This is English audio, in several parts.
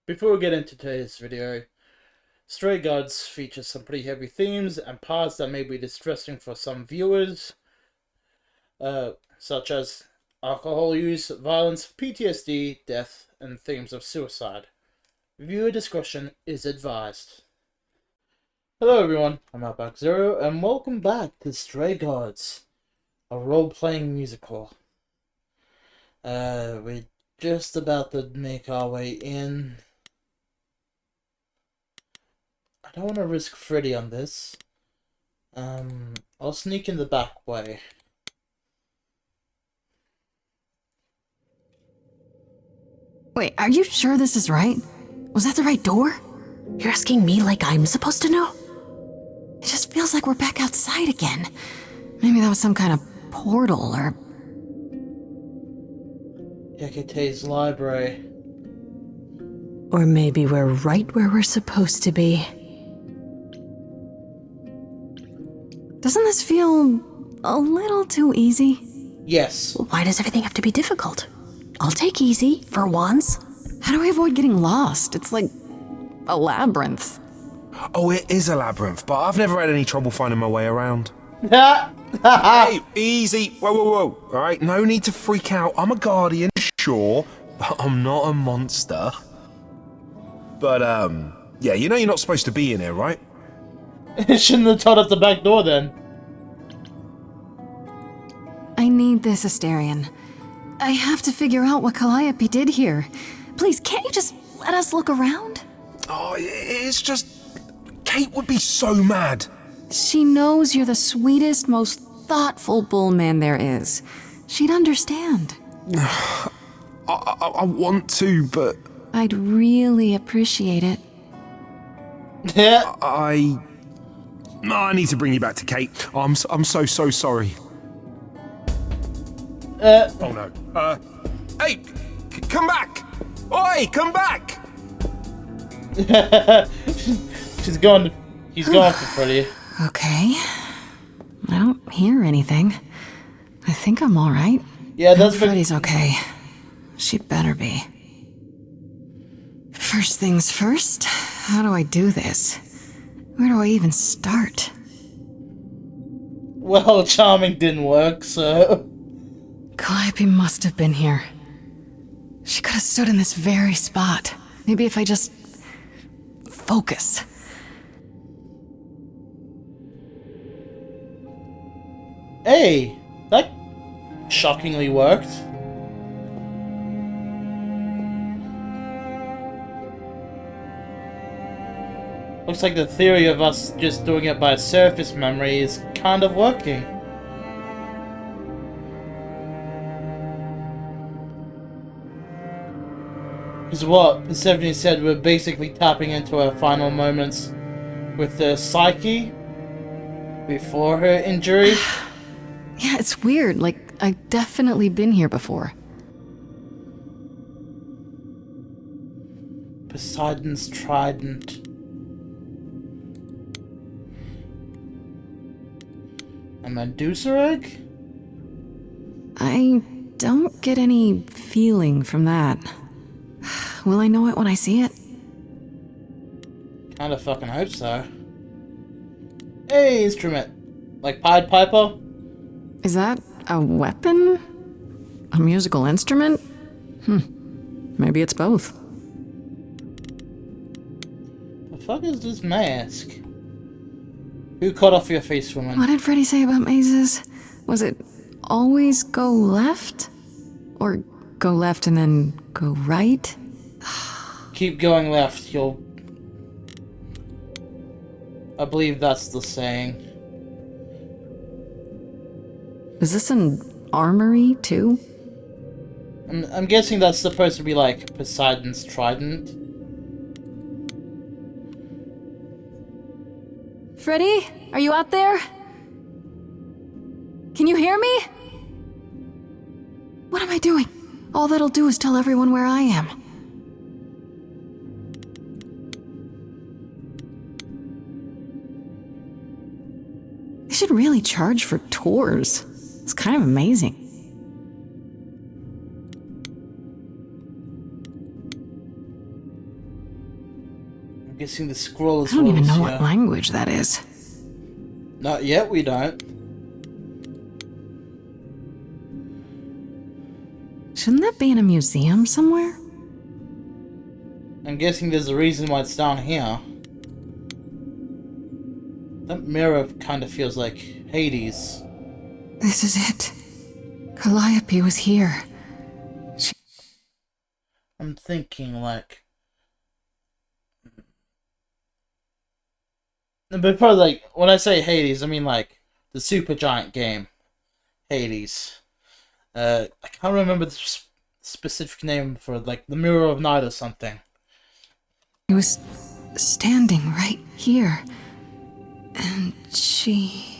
Before we get into today's video, Stray Gods features some pretty heavy themes and parts that may be distressing for some viewers, such as alcohol use, violence, PTSD, death, and themes of suicide. Viewer discretion is advised. Hello everyone, I'm Outback-Zero, and welcome back to Stray Gods, a role-playing musical. We're just about to make our way in. I don't want to risk Freddy on this. I'll sneak in the back way. Wait, are you sure this is right? Was that the right door? You're asking me like I'm supposed to know? It just feels like we're back outside again. Maybe that was some kind of portal or... Hecate's library. Or maybe we're right where we're supposed to be. Doesn't this feel a little too easy? Yes. Why does everything have to be difficult? I'll take easy, for once. How do we avoid getting lost? It's like a labyrinth. Oh, it is a labyrinth, but I've never had any trouble finding my way around. Hey, Easy. Whoa. All right, no need to freak out. I'm a guardian, sure, but I'm not a monster. But, yeah, you know you're not supposed to be in here, right? Shouldn't have told us the back door then. I need this, Asterion. I have to figure out what Calliope did here. Please, can't you just let us look around? Oh, it's just... Kate would be so mad. She knows you're the sweetest, most thoughtful bullman there is. She'd understand. I want to, but... I'd really appreciate it. Yeah. I need to bring you back to Kate. I'm so sorry. Oh no. Hey, come back! Oi, come back! She's gone. He's gone for Freddy. Okay. I don't hear anything. I think I'm all right. Yeah, that's Freddy's okay. She better be. First things first, how do I do this? Where do I even start? Well, charming didn't work, so... Calliope must have been here. She could have stood in this very spot. Maybe if I just... focus. Hey, that shockingly worked. Looks like the theory of us just doing it by surface memory is kind of working. Because what Persephone said, we're basically tapping into her final moments with the psyche before her injury. Yeah, it's weird. Like, I've definitely been here before. Poseidon's trident. A Medusa egg? I don't get any feeling from that. Will I know it when I see it? Kinda fucking hope so. Hey, instrument. Like Pied Piper? Is that a weapon? A musical instrument? Maybe it's both. The fuck is this mask? Who cut off your face, woman? What did Freddy say about mazes? Was it always go left? Or go left and then go right? Keep going left, you'll... I believe that's the saying. Is this an armory, too? I'm guessing that's supposed to be like Poseidon's trident. Freddy? Are you out there? Can you hear me? What am I doing? All that'll do is tell everyone where I am. They should really charge for tours. It's kind of amazing. Guessing the scroll as I don't well even as know here. what language that is. Not yet, we don't. Shouldn't that be in a museum somewhere? I'm guessing there's a reason why it's down here. That mirror kind of feels like Hades. This is it. Calliope was here. I'm thinking like... But probably like, when I say Hades, I mean like the Supergiant game. Hades. I can't remember the specific name for it, like the Mirror of Night or something. He was standing right here. And she...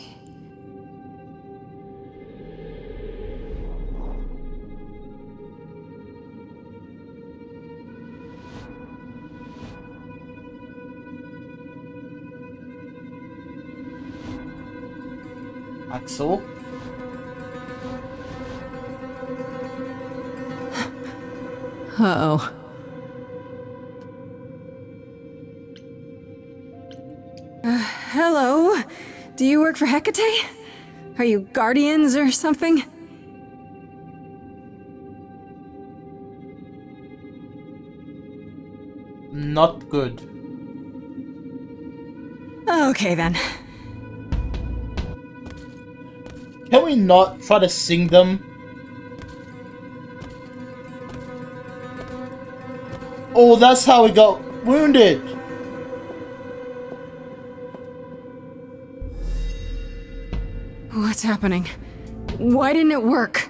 Axel? Uh-oh. Hello? Do you work for Hecate? Are you guardians or something? Not good. Okay then. Can we not try to sing them? Oh, that's how we got wounded! What's happening? Why didn't it work?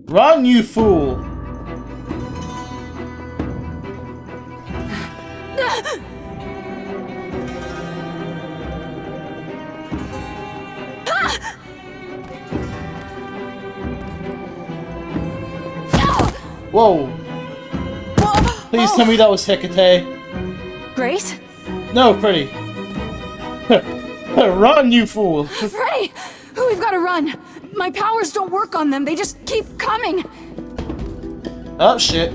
Run, you fool! Whoa! Please tell me that was Hecate. Grace? No, Freddy. Run, you fool! Freddy! We've got to run! My powers don't work on them, they just keep coming! Oh, shit.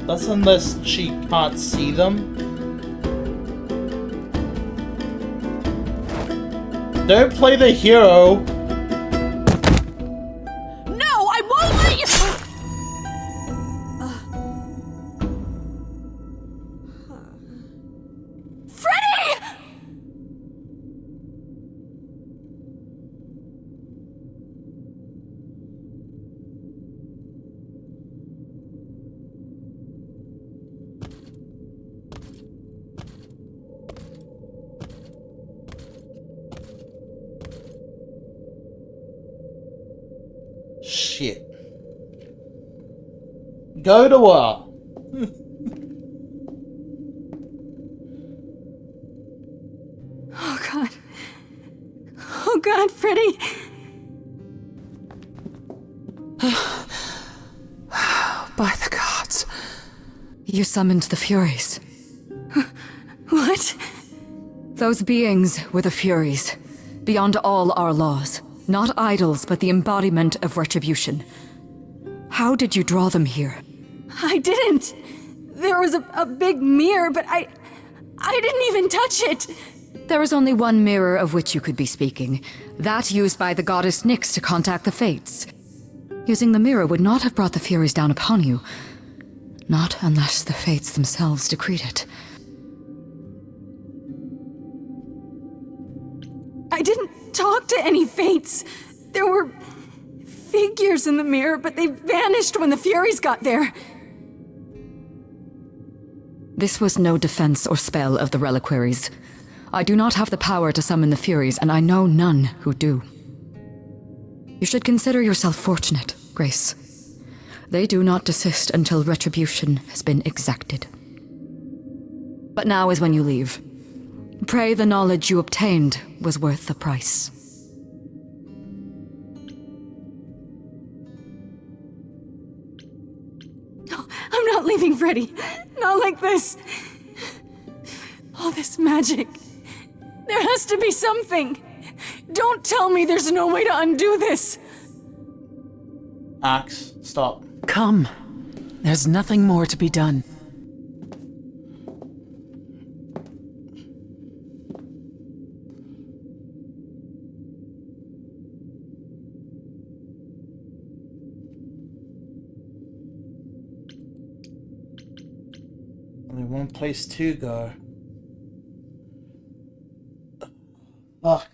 That's unless she can't see them. Don't play the hero. No, I won't let you! Freddy! Shit. Go to war. Oh god. Oh god, Freddy! By the gods. You summoned the Furies. What? Those beings were the Furies, beyond all our laws. Not idols, but the embodiment of retribution. How did you draw them here? I didn't! There was a big mirror, but I didn't even touch it! There is only one mirror of which you could be speaking. That used by the goddess Nyx to contact the Fates. Using the mirror would not have brought the Furies down upon you. Not unless the Fates themselves decreed it. I didn't talk to any Fates. There were figures in the mirror, but they vanished when the Furies got there. This was no defense or spell of the reliquaries. I do not have the power to summon the Furies, and I know none who do. You should consider yourself fortunate, Grace. They do not desist until retribution has been exacted. But now is when you leave. Pray the knowledge you obtained was worth the price. No, I'm not leaving, Freddy. Not like this. All this magic. There has to be something. Don't tell me there's no way to undo this! Axe, stop. Come. There's nothing more to be done. Only one place to go. Fuck.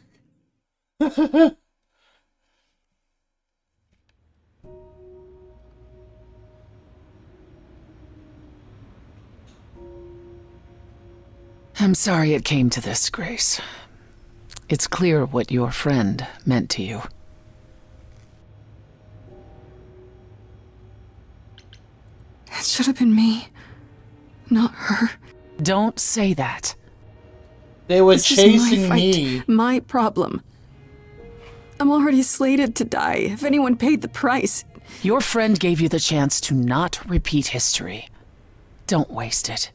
I'm sorry it came to this, Grace. It's clear what your friend meant to you. It should have been me, not her. Don't say that. They were This chasing is my me. fight, my problem. I'm already slated to die if anyone paid the price. Your friend gave you the chance to not repeat history. Don't waste it.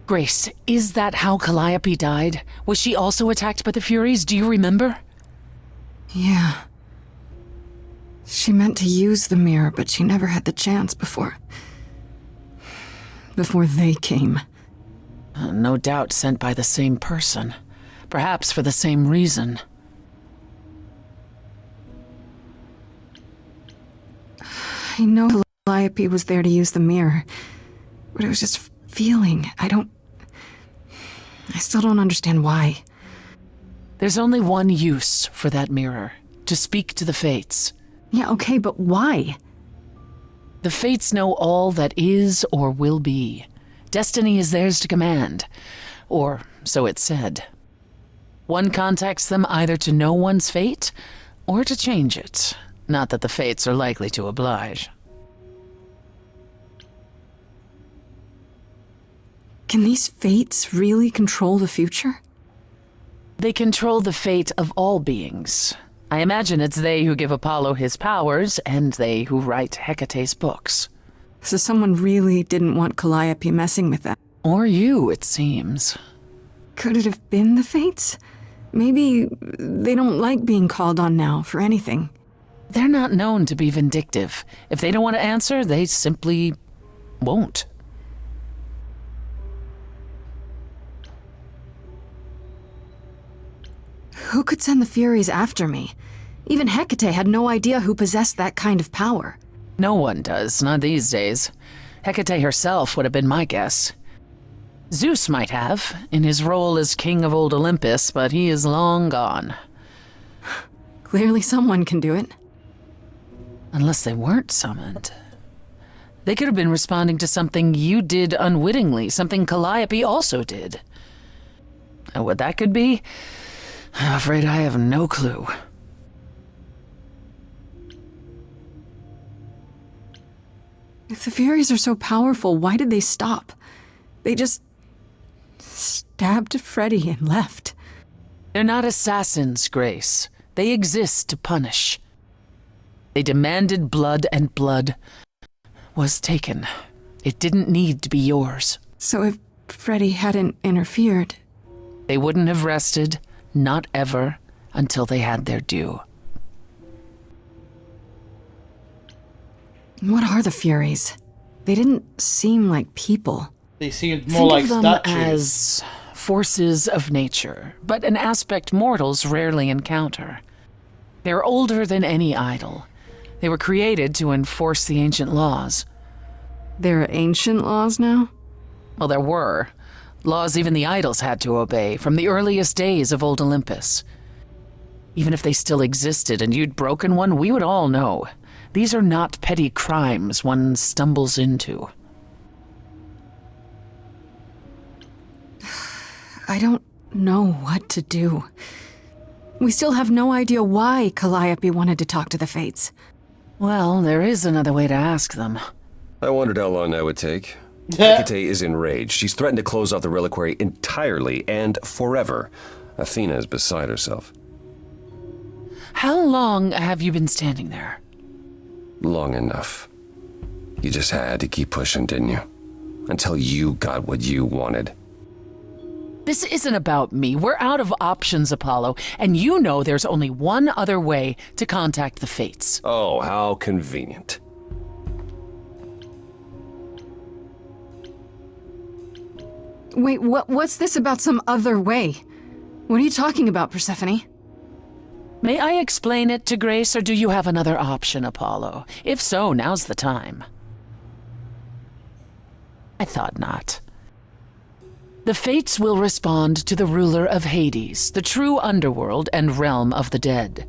Grace, is that how Calliope died? Was she also attacked by the Furies? Do you remember? Yeah. She meant to use the mirror, but she never had the chance before they came. No doubt sent by the same person. Perhaps for the same reason. I know Calliope was there to use the mirror, but it was just feeling. I still don't understand why. There's only one use for that mirror. To speak to the Fates. Yeah, okay, but why? The Fates know all that is or will be. Destiny is theirs to command. Or so it's said. One contacts them either to know one's fate, or to change it. Not that the Fates are likely to oblige. Can these Fates really control the future? They control the fate of all beings. I imagine it's they who give Apollo his powers, and they who write Hecate's books. So someone really didn't want Calliope messing with that. Or you, it seems. Could it have been the Fates? Maybe they don't like being called on now for anything. They're not known to be vindictive. If they don't want to answer, they simply won't. Who could send the Furies after me? Even Hecate had no idea who possessed that kind of power. No one does, not these days. Hecate herself would have been my guess. Zeus might have, in his role as king of old Olympus, but he is long gone. Clearly someone can do it. Unless they weren't summoned. They could have been responding to something you did unwittingly, something Calliope also did. And what that could be? I'm afraid I have no clue. If the Furies are so powerful, why did they stop? They just stabbed Freddy and left. They're not assassins, Grace. They exist to punish. They demanded blood, and blood was taken. It didn't need to be yours. So if Freddy hadn't interfered... They wouldn't have rested. Not ever, until they had their due. What are the Furies? They didn't seem like people. They seemed more like Think of them statues. as forces of nature, but an aspect mortals rarely encounter. They're older than any idol. They were created to enforce the ancient laws. There are ancient laws now? Well, there were. Laws even the idols had to obey, from the earliest days of old Olympus. Even if they still existed and you'd broken one, we would all know. These are not petty crimes one stumbles into. I don't know what to do. We still have no idea why Calliope wanted to talk to the Fates. Well, there is another way to ask them. I wondered how long that would take. Hecate is enraged. She's threatened to close off the reliquary entirely and forever. Athena is beside herself. How long have you been standing there? Long enough. You just had to keep pushing, didn't you? Until you got what you wanted. This isn't about me. We're out of options, Apollo, and you know there's only one other way to contact the Fates. Oh, how convenient. Wait, what's this about some other way? What are you talking about, Persephone? May I explain it to Grace, or do you have another option, Apollo? If so, now's the time. I thought not. The Fates will respond to the ruler of Hades, the true underworld and realm of the dead.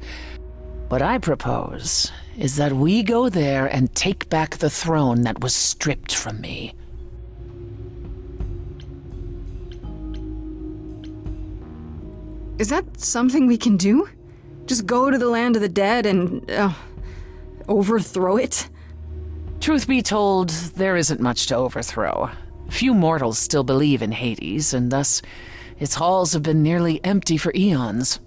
What I propose is that we go there and take back the throne that was stripped from me. Is that something we can do? Just go to the land of the dead and, overthrow it? Truth be told, there isn't much to overthrow. Few mortals still believe in Hades, and thus its halls have been nearly empty for eons.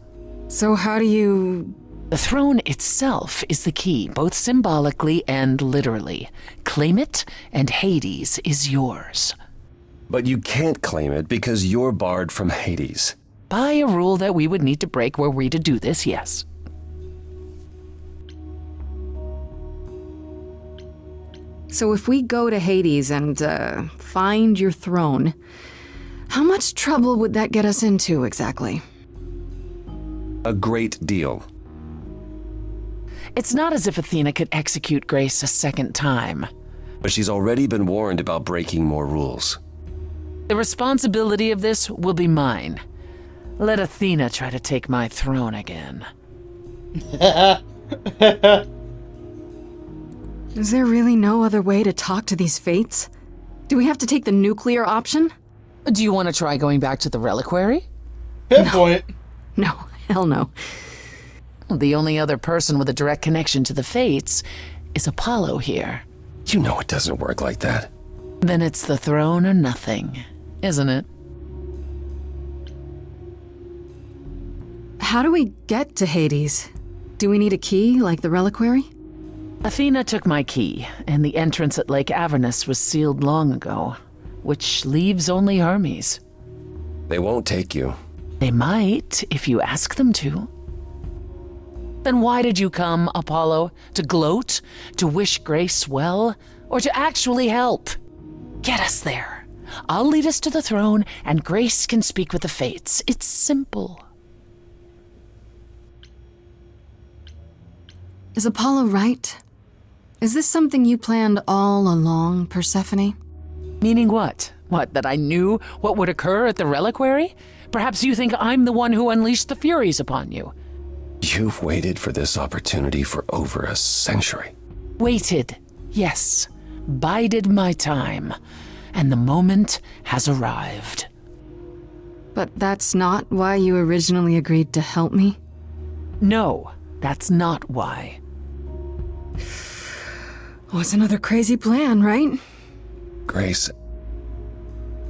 So how do you... The throne itself is the key, both symbolically and literally. Claim it, and Hades is yours. But you can't claim it because you're barred from Hades. By a rule that we would need to break were we to do this, yes. So if we go to Hades and, find your throne, how much trouble would that get us into, exactly? A great deal. It's not as if Athena could execute Grace a second time. But she's already been warned about breaking more rules. The responsibility of this will be mine. Let Athena try to take my throne again. Is there really no other way to talk to these Fates? Do we have to take the nuclear option? Do you want to try going back to the reliquary? Pinpoint. No, hell no. The only other person with a direct connection to the Fates is Apollo here. You know it doesn't work like that. Then it's the throne or nothing, isn't it? How do we get to Hades? Do we need a key, like the reliquary? Athena took my key, and the entrance at Lake Avernus was sealed long ago, which leaves only Hermes. They won't take you. They might, if you ask them to. Then why did you come, Apollo? To gloat? To wish Grace well? Or to actually help? Get us there. I'll lead us to the throne, and Grace can speak with the Fates. It's simple. Is Apollo right? Is this something you planned all along, Persephone? Meaning what? What, that I knew what would occur at the reliquary? Perhaps you think I'm the one who unleashed the Furies upon you. You've waited for this opportunity for over a century. Waited, yes. Bided my time. And the moment has arrived. But that's not why you originally agreed to help me? No, that's not why. Was another crazy plan, right? Grace,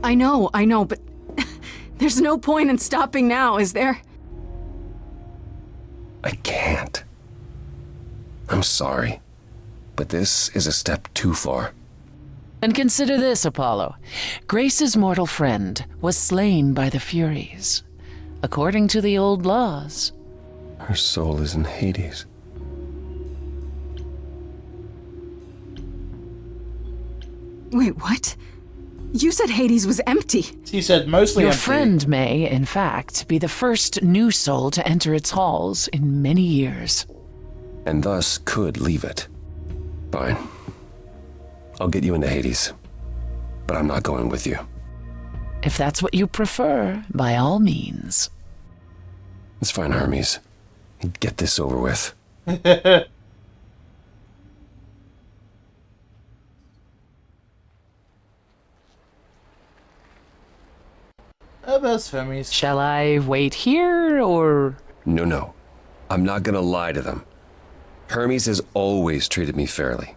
I know, but there's no point in stopping now, is there? I can't. I'm sorry, but this is a step too far. And consider this, Apollo. Grace's mortal friend was slain by the Furies, according to the old laws. Her soul is in Hades. Wait, what? You said Hades was empty. He said mostly Your empty. friend may, in fact, be the first new soul to enter its halls in many years. And thus could leave it. Fine. I'll get you into Hades. But I'm not going with you. If that's what you prefer, by all means. It's fine, Hermes. Get this over with. About Hermes. Shall I wait here, or... No. I'm not gonna lie to them. Hermes has always treated me fairly.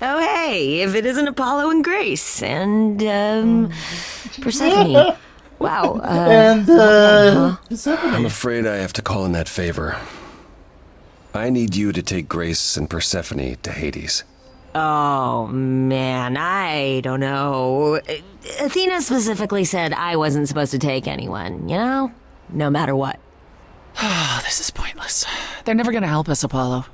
Oh, hey, if it isn't Apollo and Grace, and, Persephone. Wow, And, Persephone. I'm afraid I have to call in that favor. I need you to take Grace and Persephone to Hades. Oh, man, I don't know. Athena specifically said I wasn't supposed to take anyone, you know? No matter what. Oh, this is pointless. They're never gonna help us, Apollo.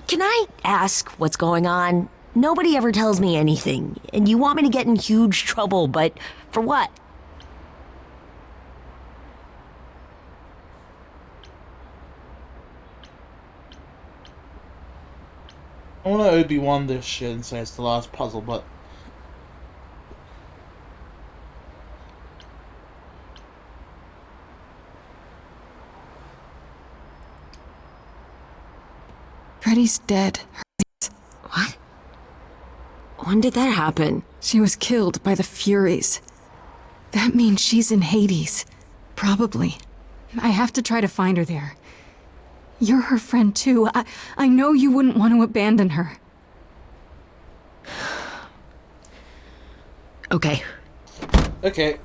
Can I ask what's going on? Nobody ever tells me anything, and you want me to get in huge trouble, but for what? I want to Obi-Wan this shit and say it's the last puzzle, but... Freddy's dead. What? When did that happen? She was killed by the Furies. That means she's in Hades. Probably. I have to try to find her there. You're her friend too. I know you wouldn't want to abandon her. Okay. Okay.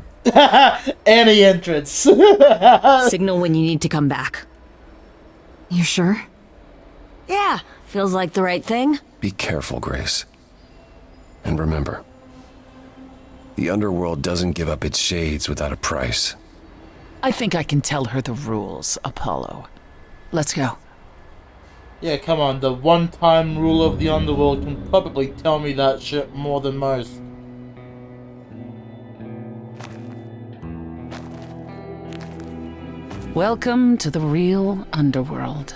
Any entrance. Signal when you need to come back. You sure? Yeah, feels like the right thing. Be careful, Grace. And remember, the underworld doesn't give up its shades without a price. I think I can tell her the rules, Apollo. Let's go. Yeah, come on. The one-time ruler of the underworld can probably tell me that shit more than most. Welcome to the real underworld.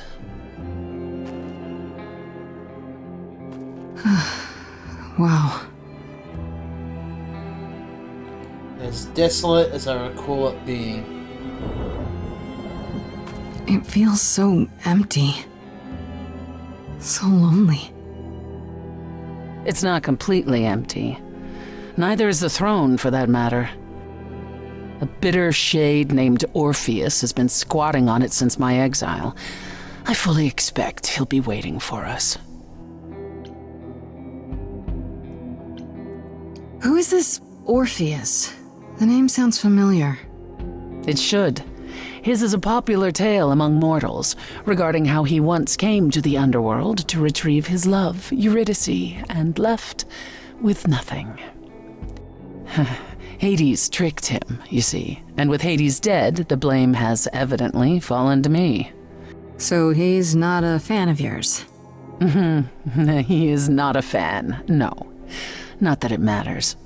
Wow. As desolate as I recall it being. It feels so empty. So lonely. It's not completely empty. Neither is the throne, for that matter. A bitter shade named Orpheus has been squatting on it since my exile. I fully expect he'll be waiting for us. Who is this Orpheus? The name sounds familiar. It should. His is a popular tale among mortals regarding how he once came to the underworld to retrieve his love, Eurydice, and left with nothing. Hades tricked him, you see, and with Hades dead, the blame has evidently fallen to me. So he's not a fan of yours? He is not a fan, no. Not that it matters.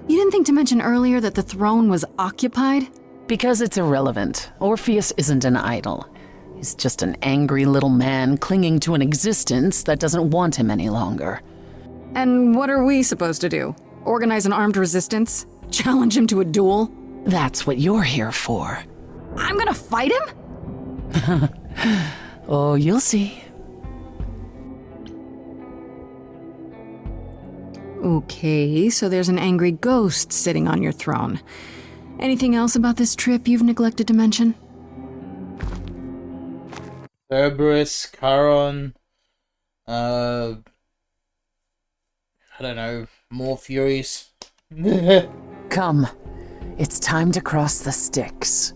You didn't think to mention earlier that the throne was occupied? Because it's irrelevant. Orpheus isn't an idol. He's just an angry little man clinging to an existence that doesn't want him any longer. And what are we supposed to do? Organize an armed resistance? Challenge him to a duel? That's what you're here for. I'm gonna fight him? Oh, you'll see. Okay, so there's an angry ghost sitting on your throne. Anything else about this trip you've neglected to mention? Cerberus, Charon, I don't know, more Furies. Come. It's time to cross the Styx.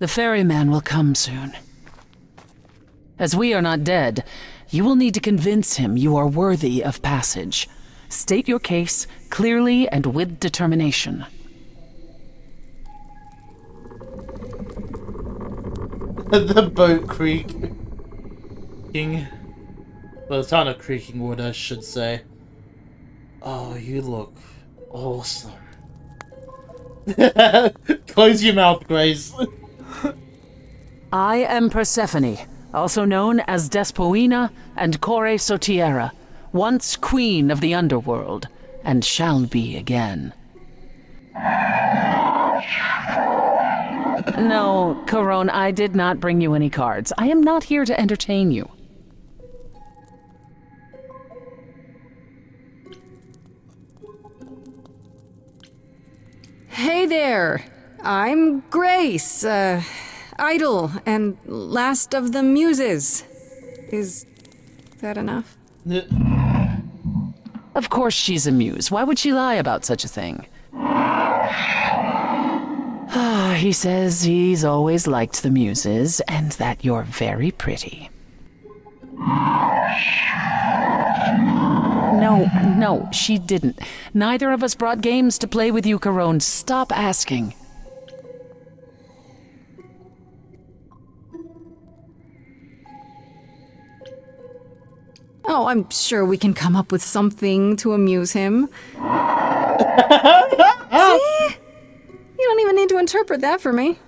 The ferryman will come soon. As we are not dead, you will need to convince him you are worthy of passage. State your case clearly and with determination. The boat creaking. Well, it's not a creaking wood, I should say. Oh, you look awesome. Close your mouth, Grace. I am Persephone, also known as Despoina and Kore Sotiera, once queen of the underworld, and shall be again. No, Corone, I did not bring you any cards. I am not here to entertain you. there! I'm Grace, Idol, and last of the Muses. Is that enough? Of course she's a muse. Why would she lie about such a thing? He says he's always liked the Muses, and that you're very pretty. No, she didn't. Neither of us brought games to play with you, Carone. Stop asking. Oh, I'm sure we can come up with something to amuse him. See? You don't even need to interpret that for me.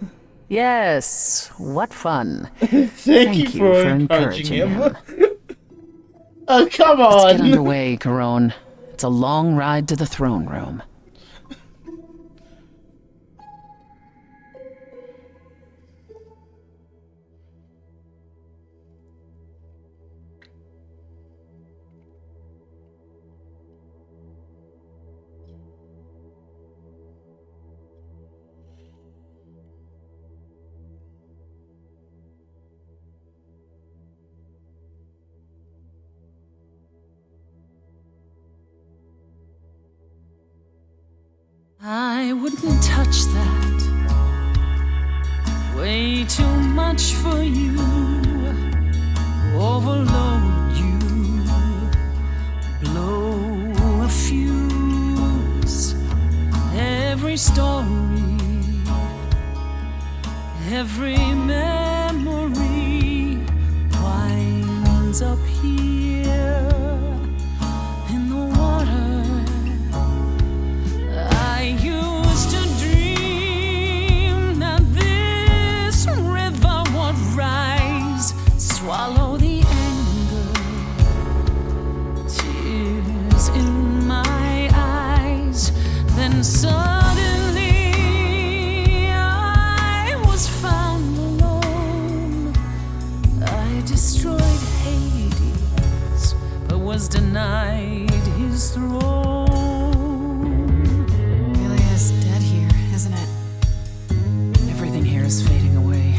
Yes, what fun. Thank you for encouraging him. Oh, come on! Let's get underway, Carone. It's a long ride to the throne room. I wouldn't touch that. Way too much for you. Overload you. Blow a fuse. Every story, every memory winds up here in the water. I used to dream that this river would rise, swallow the anger, tears in my eyes. Then suddenly I was found alone. I destroyed Hades, but was denied his throne. Fading away.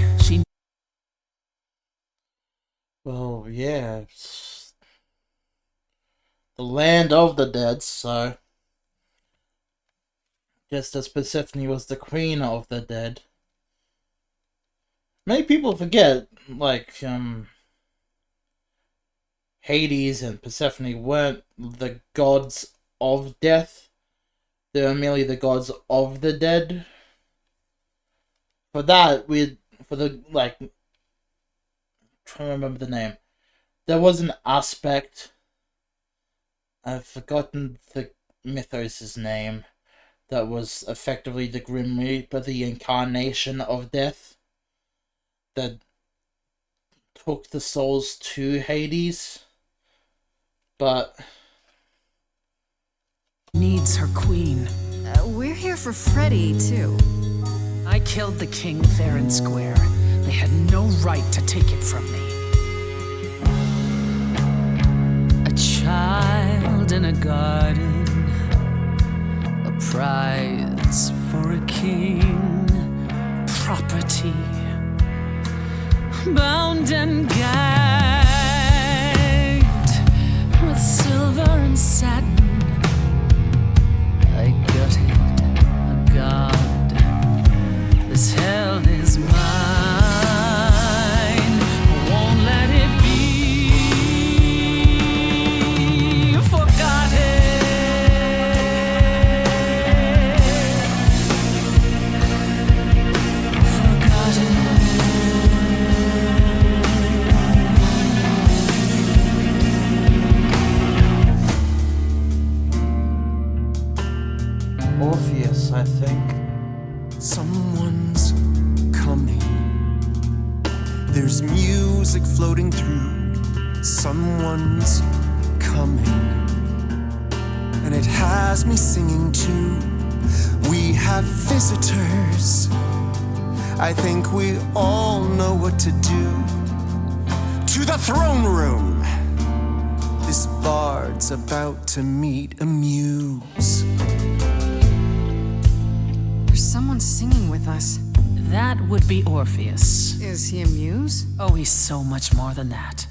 Well, yeah. It's the land of the dead, so just as Persephone was the queen of the dead. Many people forget, like, Hades and Persephone weren't the gods of death. They were merely the gods of the dead. For that, trying to remember the name. There was an aspect, I've forgotten the mythos' name, that was effectively the Grim Reaper, the incarnation of death, that took the souls to Hades, but needs her queen. We're here for Freddy, too. I killed the king fair and square. They had no right to take it from me. A child in a garden, a prize for a king, property, bound and gagged with silver and satin. I gutted a god. This hell is mine. Won't let it be forgotten. Orpheus, I think. Someone's coming. There's music floating through. Someone's coming. And it has me singing too. We have visitors. I think we all know what to do. To the throne room. This bard's about to meet a muse. There's so someone singing with us. That would be Orpheus. Is he a muse? Oh, he's so much more than that.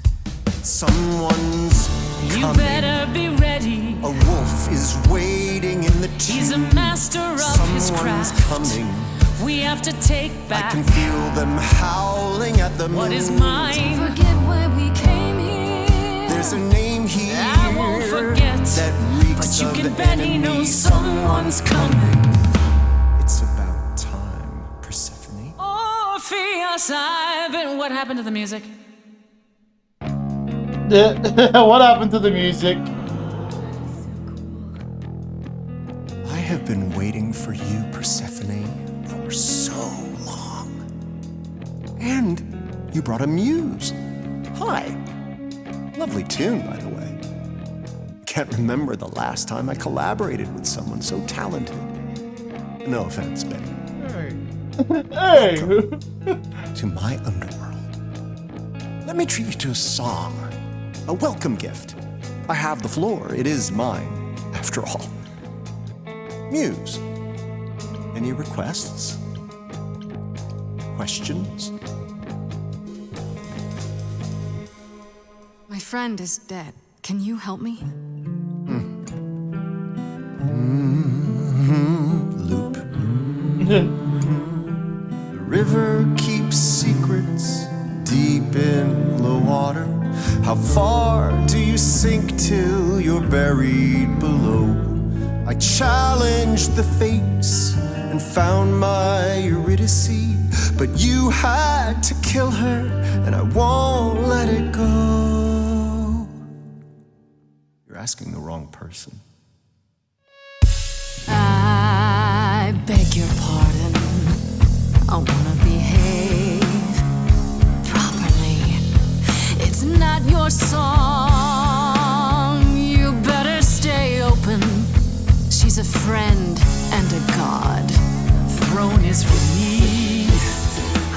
Someone's You coming. better be ready. A wolf is waiting in the tomb. He's a master of his Someone's craft. coming. We have to take I back can feel them howling at the moon. what is mine. Forget why we came here. There's a name here I won't forget, that reeks but you of can bet he enemy. knows someone's coming. It's about time, Persephone. Orpheus, What happened to the music? What happened to the music? I have been waiting for you, Persephone, for so long. And you brought a muse. Hi. Lovely tune, by the way. Can't remember the last time I collaborated with someone so talented. No offense, Betty. Hey! To my underworld. Let me treat you to a song. A welcome gift. I have the floor. It is mine, after all. Muse. Any requests? Questions? My friend is dead. Can you help me? Loop. The river keeps secrets deep in the water. How far do you sink till you're buried below? I challenged the fates and found my Eurydice, but you had to kill her, and I won't let it go. You're asking the wrong person. I beg your pardon. I wanna behave properly. It's not your song. You better stay open. She's a friend and a god. The throne is for me.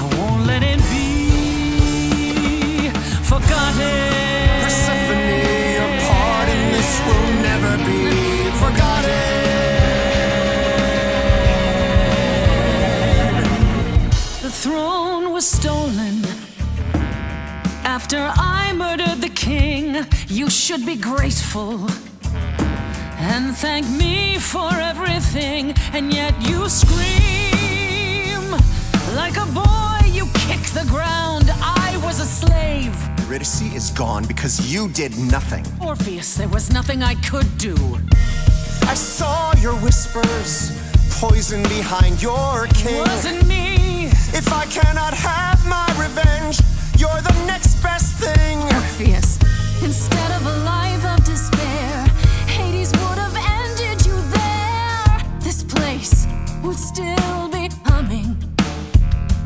I won't let it be forgotten. Persephone, your part in this will never be forgotten. The throne was stolen after I murdered the king. You should be grateful and thank me for everything, and yet you scream like a boy. You kick the ground. I was a slave. Eurydice is gone because you did nothing. Orpheus, there was nothing I could do. I saw your whispers, poison behind your king. Wasn't me. If I cannot have my revenge, you're the next best thing. Orpheus, instead of a life of despair, Hades would have ended you there. This place would still be humming.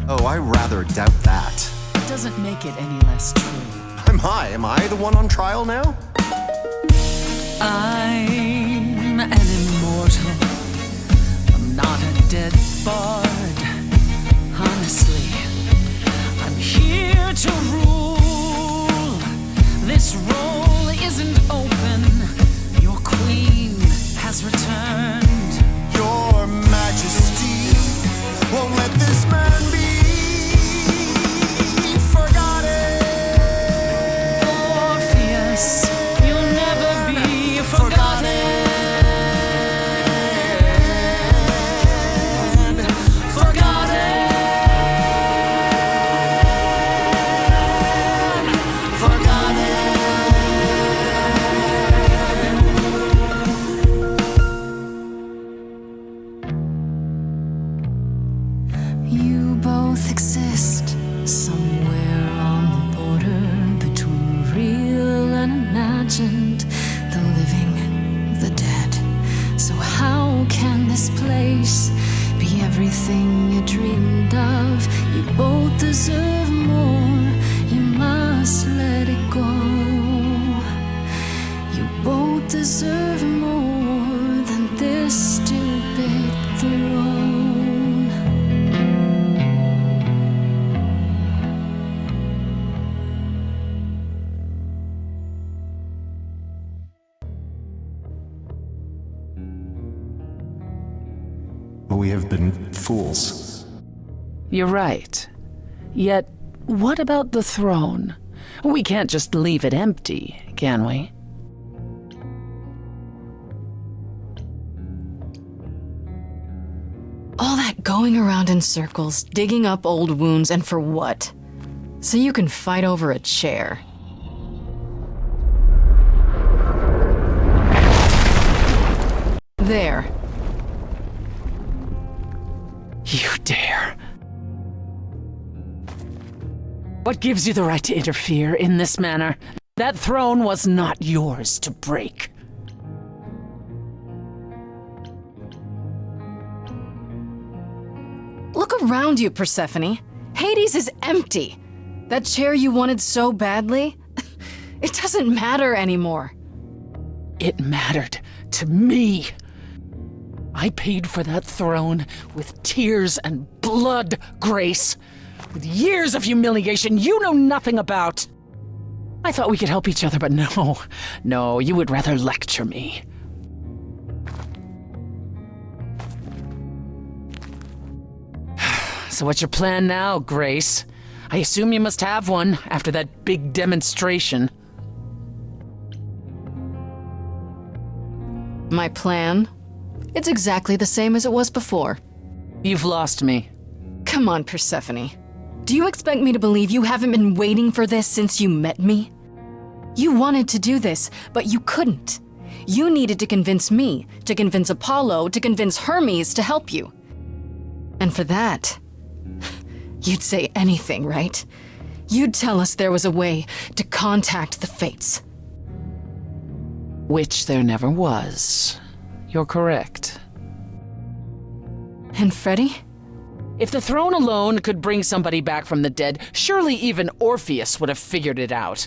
Oh, I rather doubt that. Doesn't make it any less true. I'm high. Am I the one on trial now? I'm an immortal. I'm not a dead bard. Honestly, I'm here to rule. This role isn't open. Your queen has returned. Your Majesty won't let this man be forgotten. Orpheus, you'll never be forgotten. You both exist somewhere on the border between real and imagined, the living, the dead. So how can this place be everything you dreamed of? You both deserve more. You must let it go. You both deserve more than this stupid throne. What we have they've been fools. You're right. Yet, what about the throne? We can't just leave it empty, can we? All that going around in circles, digging up old wounds, and for what? So you can fight over a chair. There. You dare. What gives you the right to interfere in this manner? That throne was not yours to break. Look around you, Persephone. Hades is empty. That chair you wanted so badly, it doesn't matter anymore. It mattered to me. I paid for that throne with tears and blood, Grace. With years of humiliation you know nothing about. I thought we could help each other, but no, you would rather lecture me. So what's your plan now, Grace? I assume you must have one after that big demonstration. My plan? It's exactly the same as it was before. You've lost me. Come on, Persephone. Do you expect me to believe you haven't been waiting for this since you met me? You wanted to do this, but you couldn't. You needed to convince me, to convince Apollo, to convince Hermes to help you. And for that, you'd say anything, right? You'd tell us there was a way to contact the fates. Which there never was. You're correct. And Freddy? If the throne alone could bring somebody back from the dead, surely even Orpheus would have figured it out.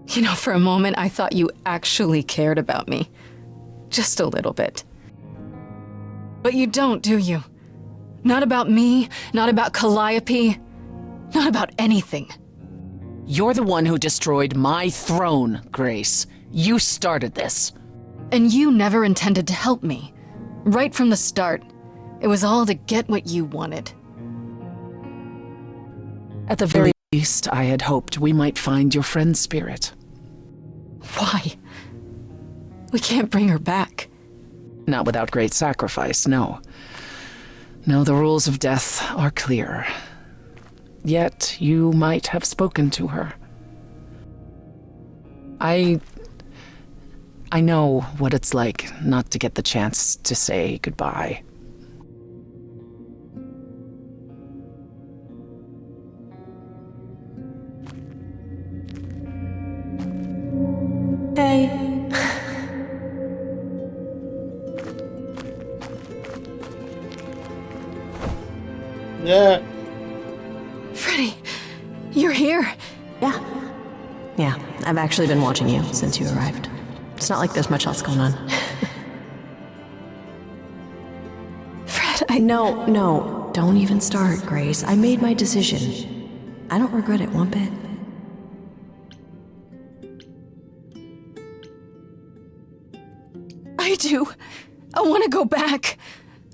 You know, for a moment I thought you actually cared about me. Just a little bit. But you don't, do you? Not about me, not about Calliope, not about anything. You're the one who destroyed my throne, Grace. You started this. And you never intended to help me. Right from the start, it was all to get what you wanted. At the very least, I had hoped we might find your friend's spirit. Why? We can't bring her back. Not without great sacrifice, no. No, the rules of death are clear. Yet, you might have spoken to her. I know what it's like not to get the chance to say goodbye. Hey. Yeah. Freddy, you're here. Yeah, I've actually been watching you since you arrived. It's not like there's much else going on. Fred, No, don't even start, Grace. I made my decision. I don't regret it one bit. I do. I want to go back.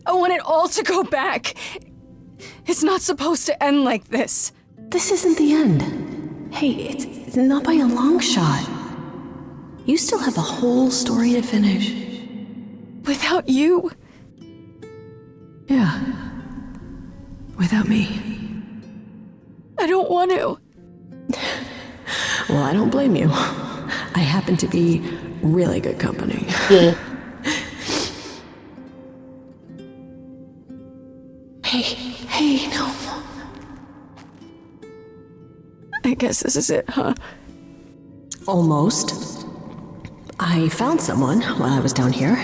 I want it all to go back. It's not supposed to end like this. This isn't the end. Hey, it's not by a long shot. You still have a whole story to finish. Without you? Yeah. Without me. I don't want to. Well, I don't blame you. I happen to be really good company. Yeah. Hey, no. I guess this is it, huh? Almost. I found someone while I was down here.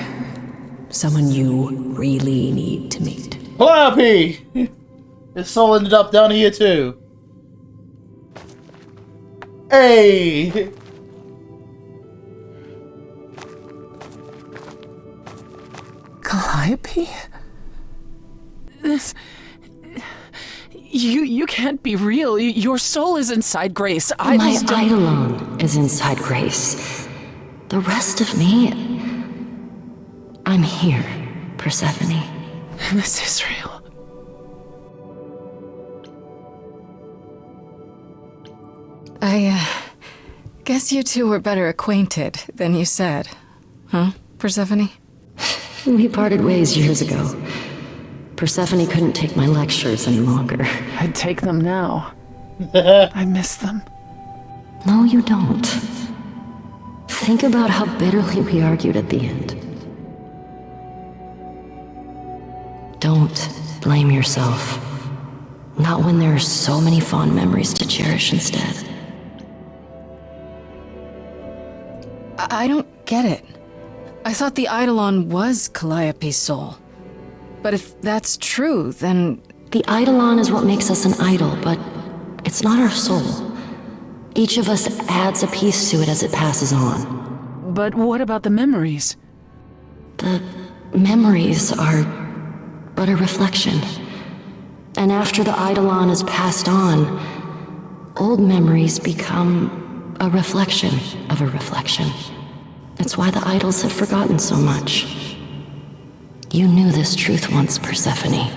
Someone you really need to meet. Calliope! This all ended up down here too. Hey! Calliope? This... You can't be real. Your soul is inside Grace. My eidolon is inside Grace. The rest of me... I I'm here, Persephone. This is real. I guess you two were better acquainted than you said. Huh, Persephone? We parted ways years ago. Persephone couldn't take my lectures any longer. I'd take them now. I miss them. No, you don't. Think about how bitterly we argued at the end. Don't blame yourself. Not when there are so many fond memories to cherish instead. I don't get it. I thought the Eidolon was Calliope's soul. But if that's true, then... The Eidolon is what makes us an idol, but it's not our soul. Each of us adds a piece to it as it passes on. But what about the memories? The memories are but a reflection. And after the Eidolon is passed on, old memories become a reflection of a reflection. It's why the idols have forgotten so much. You knew this truth once, Persephone.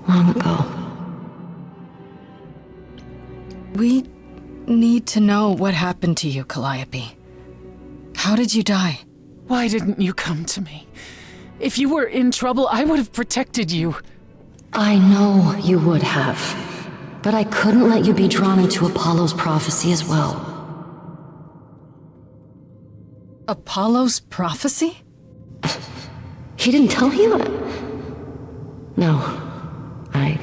Long ago. We need to know what happened to you, Calliope. How did you die? Why didn't you come to me? If you were in trouble, I would have protected you. I know you would have. But I couldn't let you be drawn into Apollo's prophecy as well. Apollo's prophecy? He didn't tell you? No, I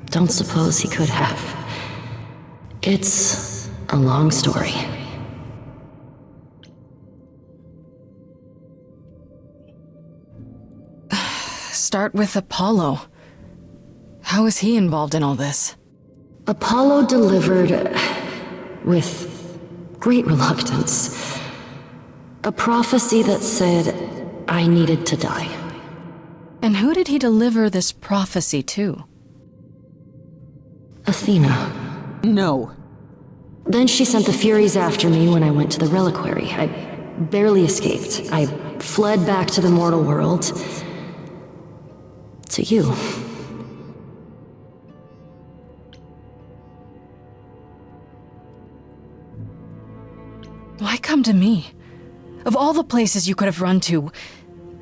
don't suppose he could have. It's a long story. Start with Apollo. How is he involved in all this? Apollo delivered, with great reluctance, a prophecy that said I needed to die. And who did he deliver this prophecy to? Athena. No. Then she sent the Furies after me when I went to the reliquary. I barely escaped. I fled back to the mortal world. To you. Why come to me? Of all the places you could have run to,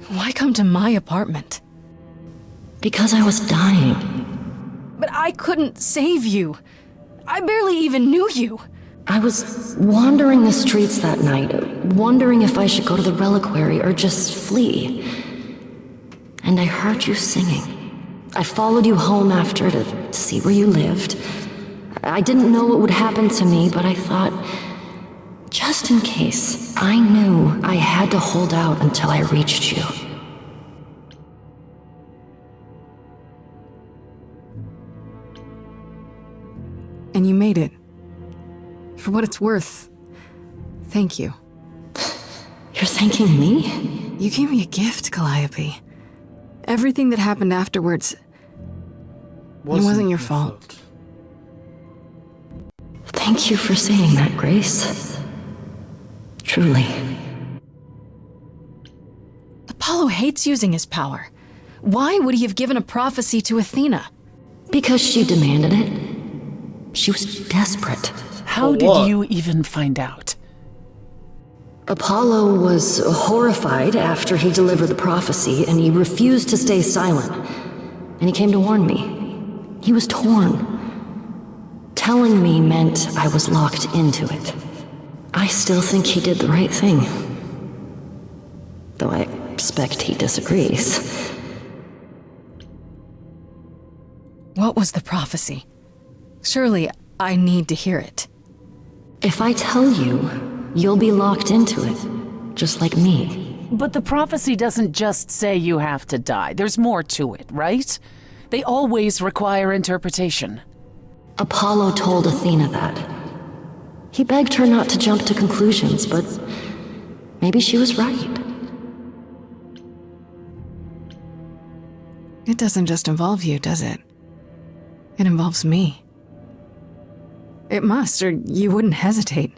why come to my apartment? Because I was dying. But I couldn't save you. I barely even knew you. I was wandering the streets that night, wondering if I should go to the reliquary or just flee. And I heard you singing. I followed you home after to see where you lived. I didn't know what would happen to me, but I thought, just in case, I knew I had to hold out until I reached you. And you made it. For what it's worth, thank you. You're thanking me? You gave me a gift, Calliope. Everything that happened afterwards, it wasn't your fault. Thank you for saying that, Grace. Truly. Apollo hates using his power. Why would he have given a prophecy to Athena? Because she demanded it. She was desperate. How did you even find out? Apollo was horrified after he delivered the prophecy, and he refused to stay silent. And he came to warn me. He was torn. Telling me meant I was locked into it. I still think he did the right thing. Though I expect he disagrees. What was the prophecy? Surely I need to hear it. If I tell you, you'll be locked into it, just like me. But the prophecy doesn't just say you have to die. There's more to it, right? They always require interpretation. Apollo told Athena that. He begged her not to jump to conclusions, but maybe she was right. It doesn't just involve you, does it? It involves me. It must, or you wouldn't hesitate.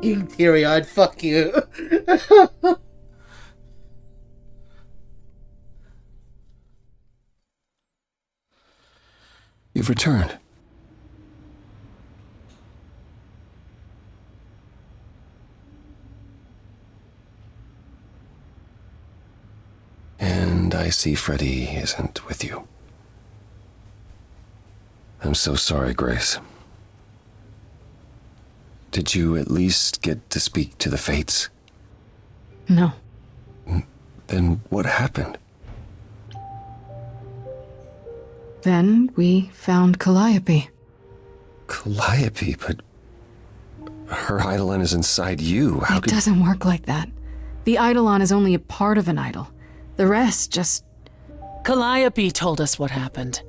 You teary-eyed, fuck you. You've returned. And I see Freddy isn't with you. I'm so sorry, Grace. Did you at least get to speak to the Fates? No. Then what happened? Then we found Calliope. Calliope, but her Eidolon is inside you. How It doesn't work like that. The Eidolon is only a part of an idol. The rest just... Calliope told us what happened.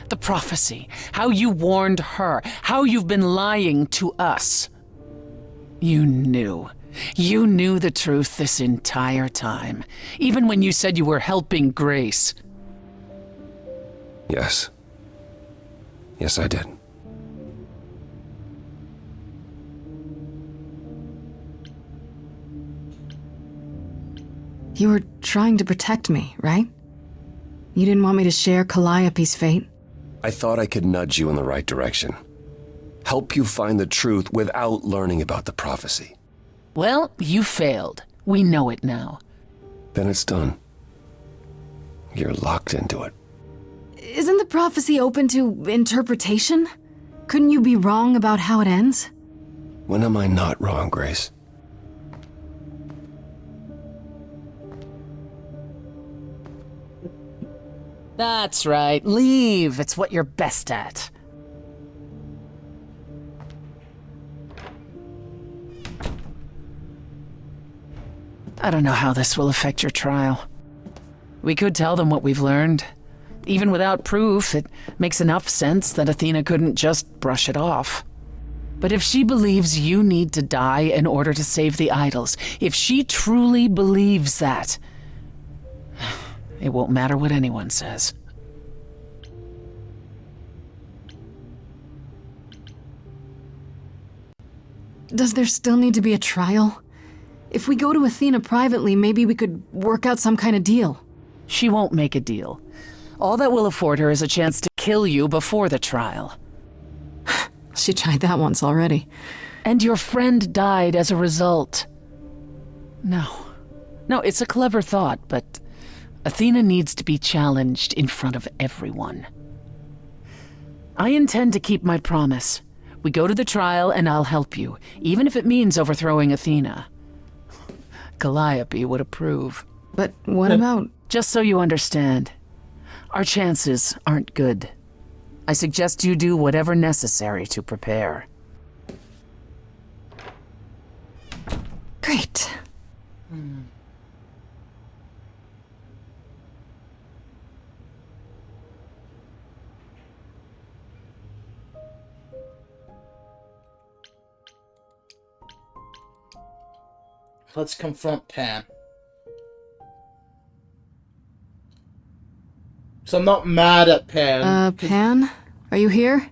The prophecy, how you warned her, how you've been lying to us. You knew. You knew the truth this entire time, even when you said you were helping Grace. Yes. Yes, I did. You were trying to protect me, right? You didn't want me to share Calliope's fate? I thought I could nudge you in the right direction. Help you find the truth without learning about the prophecy. Well, you failed. We know it now. Then it's done. You're locked into it. Isn't the prophecy open to interpretation? Couldn't you be wrong about how it ends? When am I not wrong, Grace? That's right. Leave. It's what you're best at. I don't know how this will affect your trial. We could tell them what we've learned. Even without proof, it makes enough sense that Athena couldn't just brush it off. But if she believes you need to die in order to save the idols, if she truly believes that, it won't matter what anyone says. Does there still need to be a trial? If we go to Athena privately, maybe we could work out some kind of deal. She won't make a deal. All that will afford her is a chance to kill you before the trial. She tried that once already. And your friend died as a result. No, it's a clever thought, but Athena needs to be challenged in front of everyone. I intend to keep my promise. We go to the trial and I'll help you, even if it means overthrowing Athena. Calliope would approve. But what about... Just so you understand, our chances aren't good. I suggest you do whatever necessary to prepare. Great. Let's confront Pan. So I'm not mad at Pan. Pan? Are you here?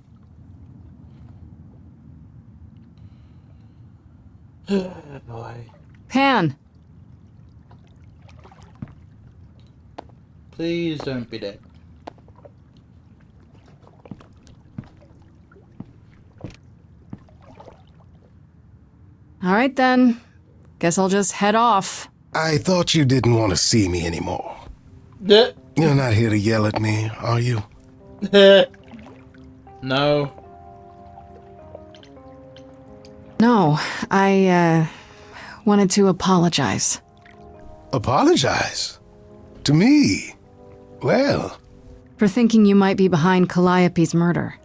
Boy. Pan! Please don't be dead. All right then. Guess I'll just head off. I thought you didn't want to see me anymore. Yeah. You're not here to yell at me, are you? No. No, I, wanted to apologize. Apologize? To me? Well... For thinking you might be behind Calliope's murder.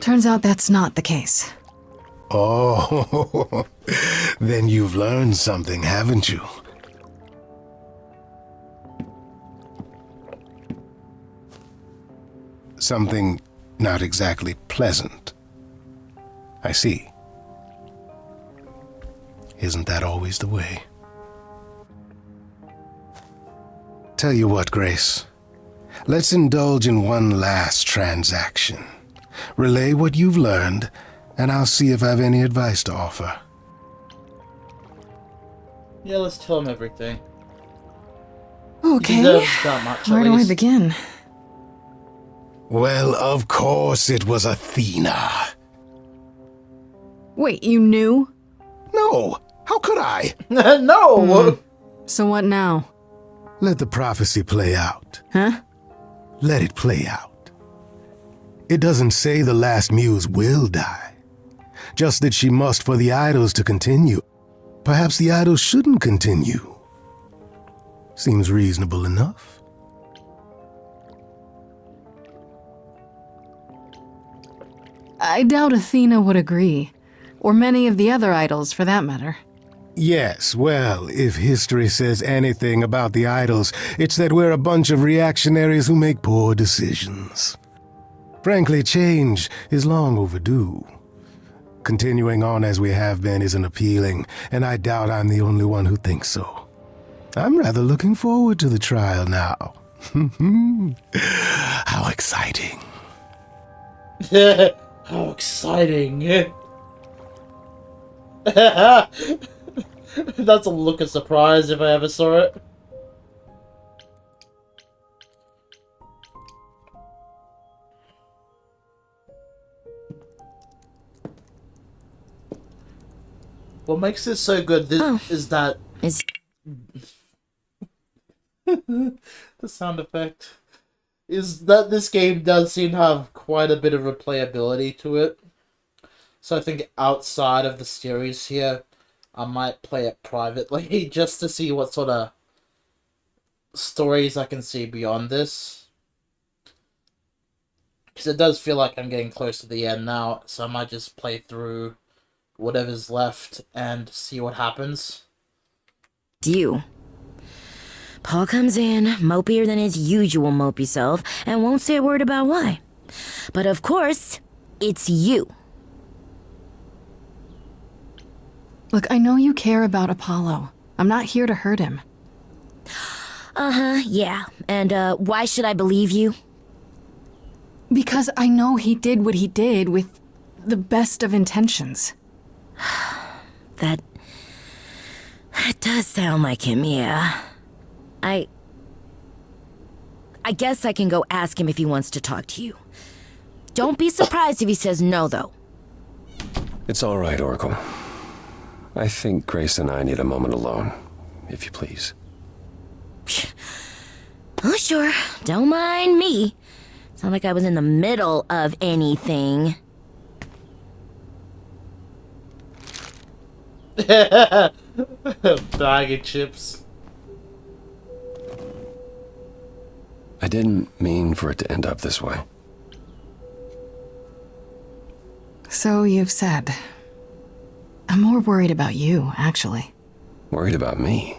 Turns out that's not the case. Oh, then you've learned something, haven't you? Something not exactly pleasant. I see. Isn't that always the way? Tell you what, Grace. Let's indulge in one last transaction. Relay what you've learned, and I'll see if I've any advice to offer. Yeah, let's tell him everything. Okay, He deserves that much, where at do I least. begin? Well, of course it was Athena. Wait, you knew? No, how could I? No! So what now? Let the prophecy play out. Huh? Let it play out. It doesn't say the last muse will die. Just that she must for the idols to continue. Perhaps the idols shouldn't continue. Seems reasonable enough. I doubt Athena would agree. Or many of the other idols, for that matter. Yes, well, if history says anything about the idols, it's that we're a bunch of reactionaries who make poor decisions. Frankly, change is long overdue. Continuing on as we have been isn't appealing, and I doubt I'm the only one who thinks so. I'm rather looking forward to the trial now. How exciting. How exciting. That's a look of surprise if I ever saw it. What makes this so good is that the sound effect is that this game does seem to have quite a bit of replayability to it. So I think outside of the series here, I might play it privately just to see what sort of stories I can see beyond this. Because it does feel like I'm getting close to the end now, so I might just play through whatever's left and see what happens. You. Paul comes in, mopier than his usual mopey self, and won't say a word about why. But of course, it's you. Look, I know you care about Apollo. I'm not here to hurt him. Uh-huh, yeah. And, why should I believe you? Because I know he did what he did with the best of intentions. That does sound like him, yeah. I guess I can go ask him if he wants to talk to you. Don't be surprised if he says no, though. It's all right, Oracle. I think Grace and I need a moment alone, if you please. Oh, sure. Don't mind me. It's not like I was in the middle of anything. Bag of chips. I didn't mean for it to end up this way. So you've said. I'm more worried about you, actually. Worried about me?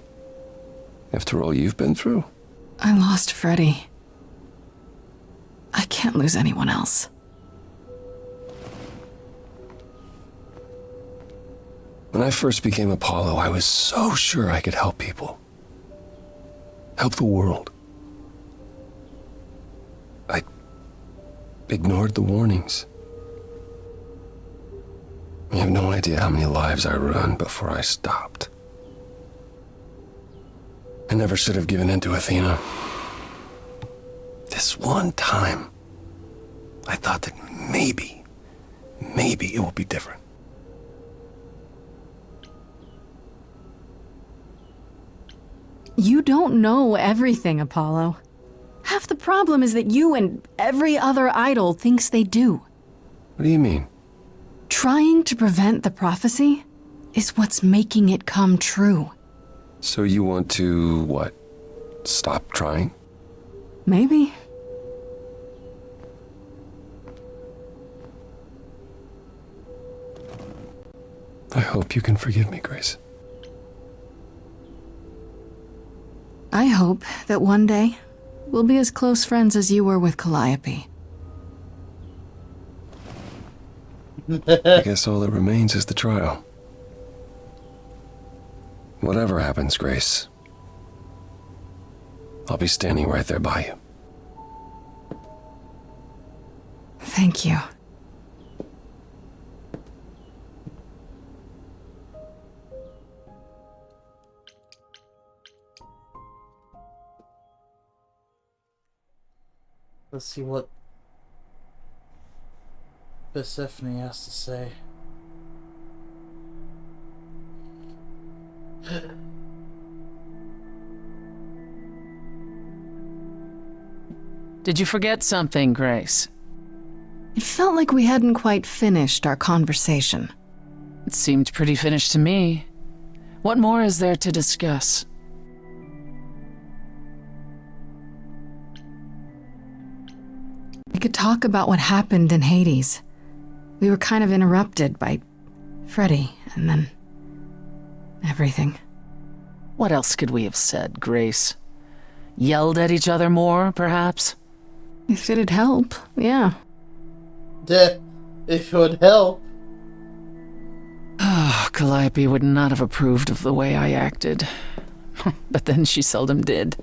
After all you've been through? I lost Freddie. I can't lose anyone else. When I first became Apollo, I was so sure I could help people. Help the world. I ignored the warnings. You have no idea how many lives I ruined before I stopped. I never should have given in to Athena. This one time, I thought that maybe it will be different. You don't know everything, Apollo. Half the problem is that you and every other idol thinks they do. What do you mean? Trying to prevent the prophecy is what's making it come true. So you want to, what, stop trying? Maybe. I hope you can forgive me, Grace. I hope that one day we'll be as close friends as you were with Calliope. I guess all that remains is the trial. Whatever happens, Grace, I'll be standing right there by you. Thank you. Let's see what Persephone has to say. Did you forget something, Grace? It felt like we hadn't quite finished our conversation. It seemed pretty finished to me. What more is there to discuss? We could talk about what happened in Hades. We were kind of interrupted by Freddy, and then everything. What else could we have said, Grace? Yelled at each other more, perhaps? If it'd help, yeah. If it would help. Calliope would not have approved of the way I acted. But then she seldom did.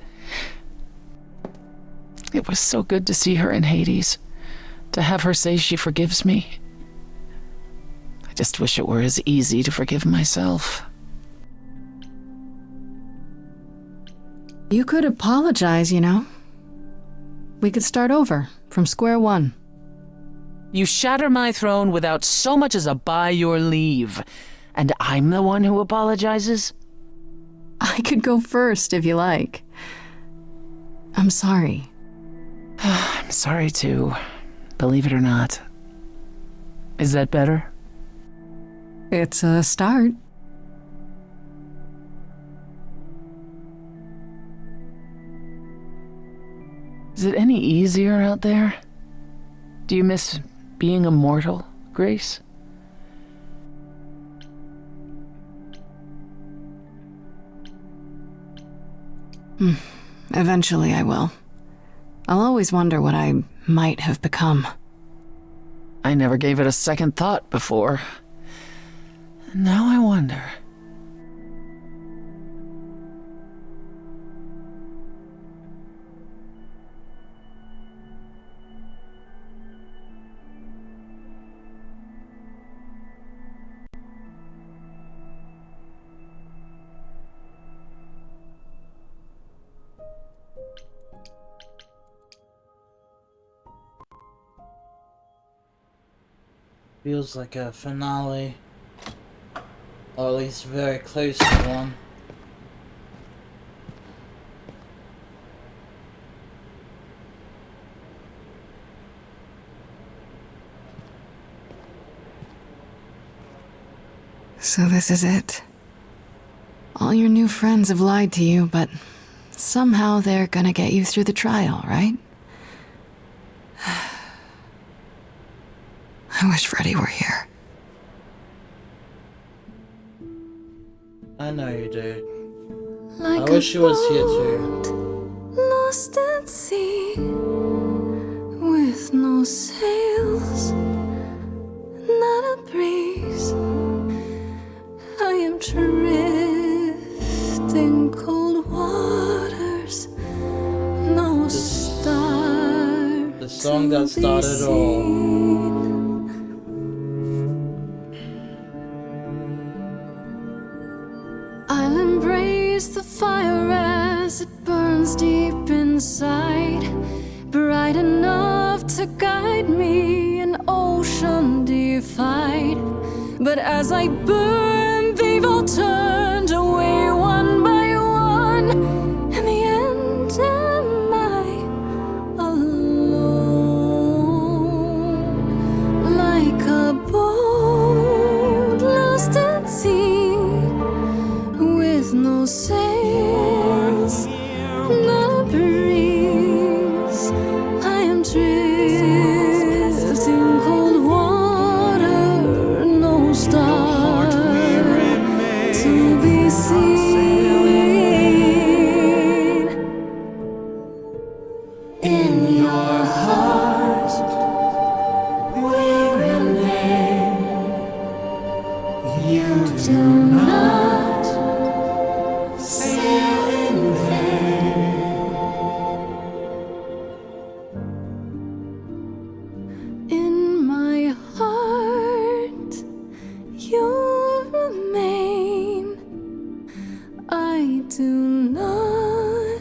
It was so good to see her in Hades. To have her say she forgives me. I just wish it were as easy to forgive myself. You could apologize, you know. We could start over, from square one. You shatter my throne without so much as a by your leave. And I'm the one who apologizes? I could go first, if you like. I'm sorry. I'm sorry too, believe it or not. Is that better? It's a start. Is it any easier out there? Do you miss being immortal, Grace? Eventually I will. I'll always wonder what I might have become. I never gave it a second thought before. Now I wonder. Feels like a finale. Or at least very close to one. So this is it. All your new friends have lied to you, but somehow they're gonna get you through the trial, right? I wish Freddy were here. I know you do. Like I wish he was here too. Lost at sea, with no sails, not a breeze. I am drifting cold waters, no star. The song that started all. I'll embrace the fire as it burns deep inside, bright enough to guide me, an ocean defied. But as I burn, they've all turned away one by one. In the end, am I alone? Like a boat lost at sea, with no sails, no breeze. I am drifting cold water, no star to be seen. In your heart we remain. You do not sail in vain. In my heart you remain. I do not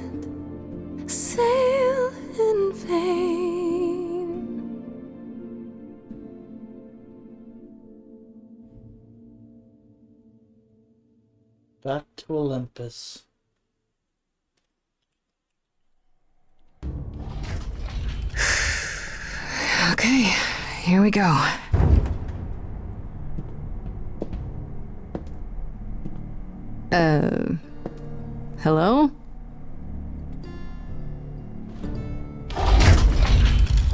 sail in vain. Back to Olympus. Okay, here we go. Hello?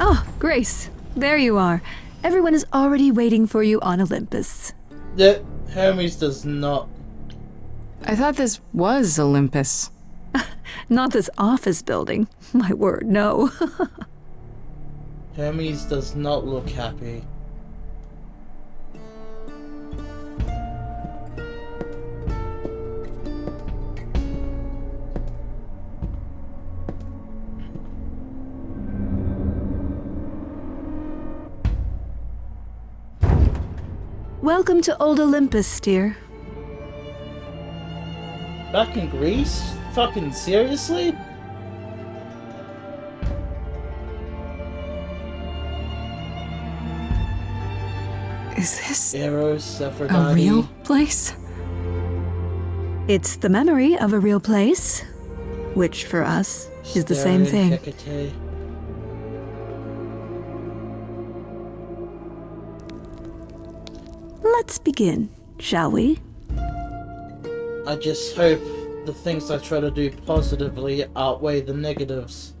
Oh, Grace, there you are. Everyone is already waiting for you on Olympus. Hermes does not. I thought this was Olympus. Not this office building. My word, no. Hermes does not look happy. Welcome to Old Olympus, dear. Back in Greece? Fucking seriously? Is this Eros, a Aphrodite. real place? It's the memory of a real place, which for us is the same thing. Hecate. Let's begin, shall we? I just hope the things I try to do positively outweigh the negatives.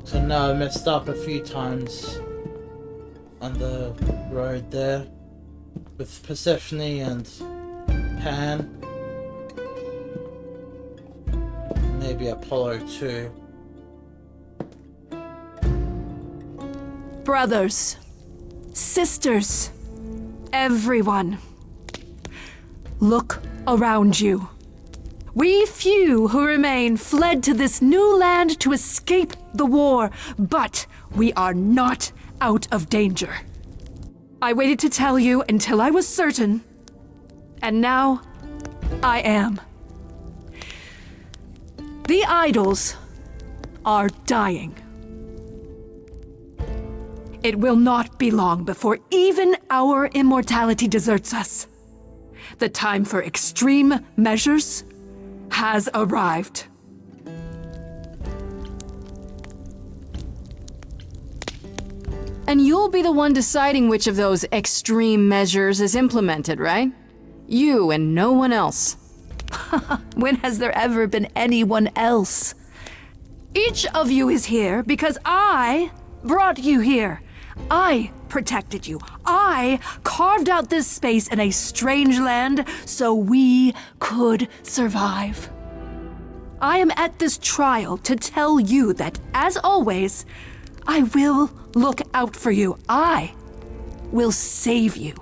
So now I messed up a few times on the road there with Persephone and Pan. Maybe Apollo too. Brothers, sisters, everyone, look around you. We few who remain fled to this new land to escape the war, but we are not out of danger. I waited to tell you until I was certain, and now I am. The idols are dying. It will not be long before even our immortality deserts us. The time for extreme measures has arrived. And you'll be the one deciding which of those extreme measures is implemented, right? You and no one else. When has there ever been anyone else? Each of you is here because I brought you here. I protected you. I carved out this space in a strange land so we could survive. I am at this trial to tell you that, as always, I will look out for you. I will save you.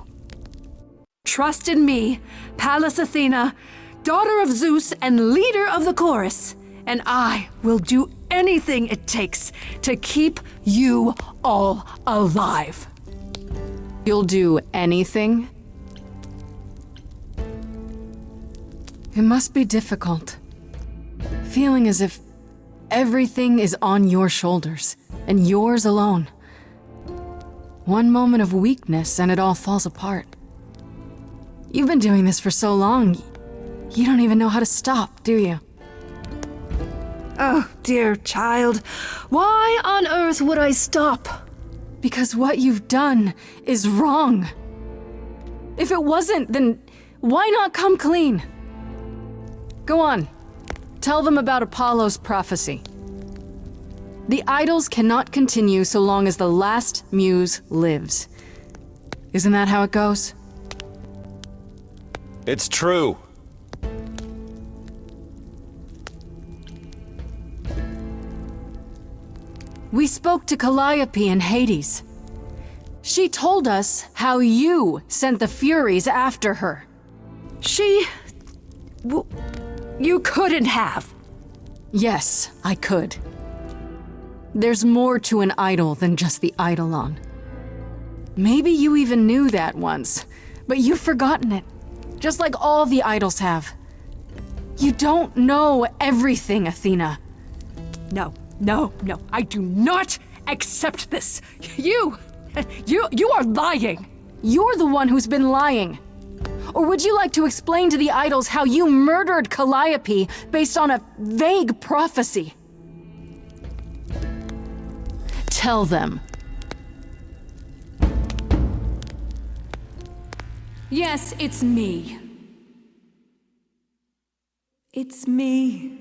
Trust in me, Pallas Athena, daughter of Zeus and leader of the chorus, and I will do anything it takes to keep you all alive. You'll do anything? It must be difficult. Feeling as if everything is on your shoulders, and yours alone. One moment of weakness and it all falls apart. You've been doing this for so long, you don't even know how to stop, do you? Oh, dear child, why on earth would I stop? Because what you've done is wrong. If it wasn't, then why not come clean? Go on. Tell them about Apollo's prophecy. The idols cannot continue so long as the last muse lives. Isn't that how it goes? It's true. We spoke to Calliope in Hades. She told us how you sent the Furies after her. You couldn't have. Yes, I could. There's more to an idol than just the eidolon. Maybe you even knew that once, but you've forgotten it, just like all the idols have. You don't know everything, Athena. No, I do not accept this. You are lying. You're the one who's been lying. Or would you like to explain to the idols how you murdered Calliope based on a vague prophecy? Tell them. Yes, it's me. It's me.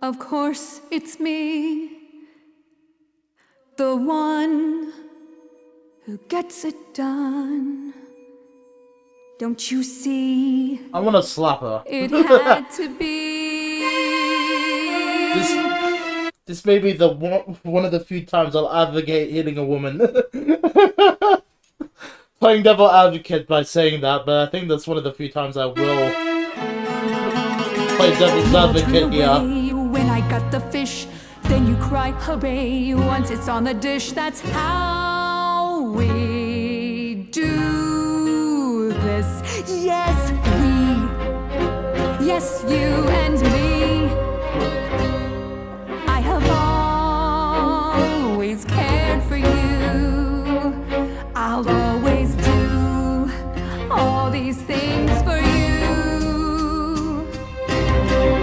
Of course, it's me. The one who gets it done. Don't you see? I want to slap her. It had to be. This may be the one of the few times I'll advocate hitting a woman. Playing devil advocate by saying that, but I think that's one of the few times I will play devil's advocate here. When I got the fish, then you cry hooray. Once it's on the dish, that's how we do this. Yes, we. Yes, you and me. I have always cared for you. I'll always do all these things for you.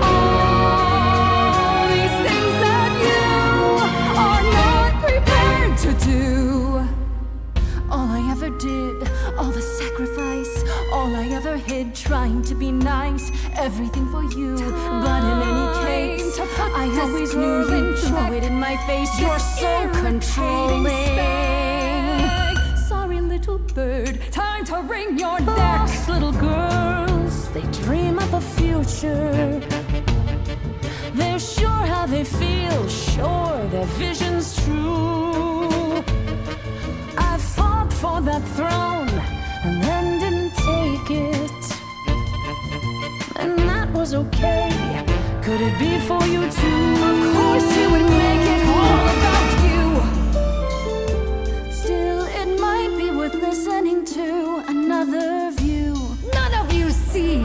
All these things that you are not prepared to do. All I ever did, all the sacrifice, all I ever hid, trying to be nice, everything for you. But in any case, I always knew you'd throw it in my face. You're so controlling. Sorry, little bird, time to wring your necks. Little girls, they dream up a future. They're sure how they feel, sure their vision's true. I fought for that throne and then didn't take it, and that was okay. Could it be for you too? Of course you would make it all about you. Still, it might be worth listening to another view. None of you see.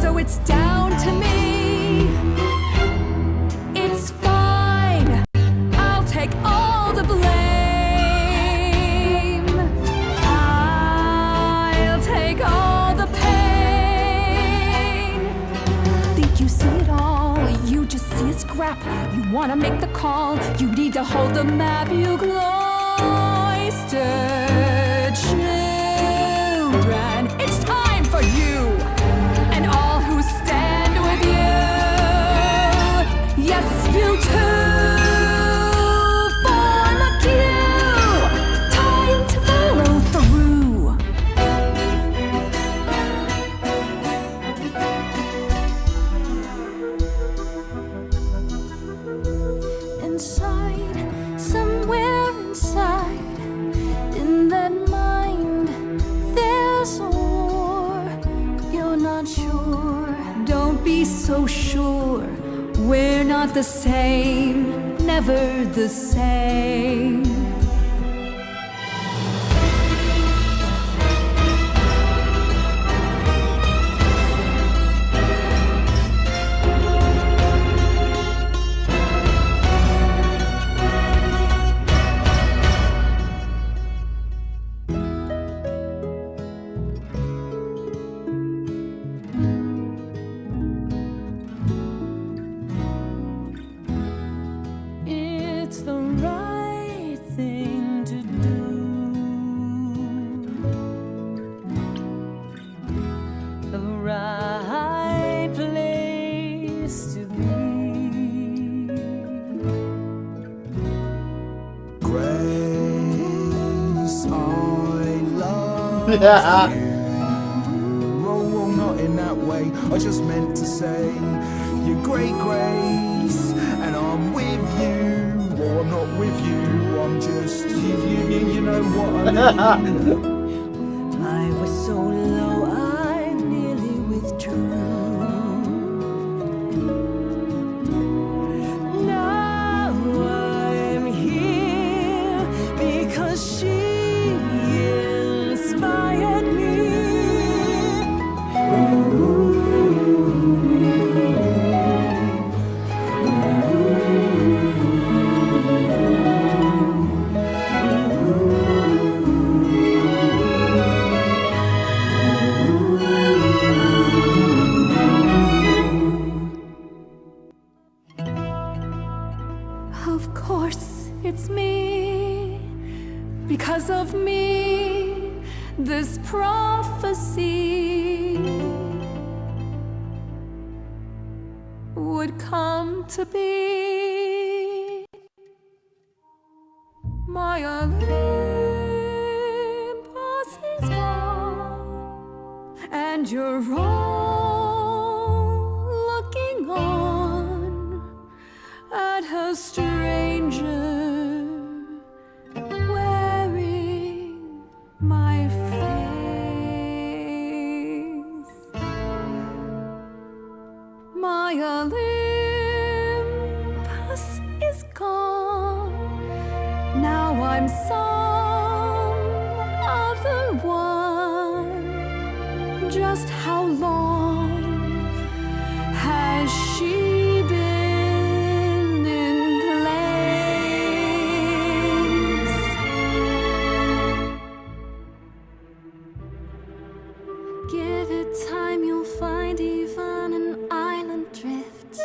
So it's down to me. It's fine. I'll take all the blame. I'll take all the pain. Think you see it all? You just see a scrap. You wanna make the call. You need to hold the map. You cloistered children. It's time for you and all who stand with you. Yes, you too. Form a queue. Time to follow through. Inside, somewhere inside, in that mind, there's a war. You're not sure. Don't be so sure. We're not the same, never the same. It's the right thing to do. The right place to be. Grace, I love you. Oh, not in that way. I just meant to say, you're great, Grace, and I'm with you. Or I'm not with you. I'm just you know what I mean. I was so low, I nearly withdrew. Now I'm here because she inspired me. Because of me, this prophecy would come to be. My Olympus is gone, and you're all looking on at a stranger wearing my face. My Olympus is gone. Now I'm some other one. Just how long has she been in place? Give it time, you'll find even an island drift.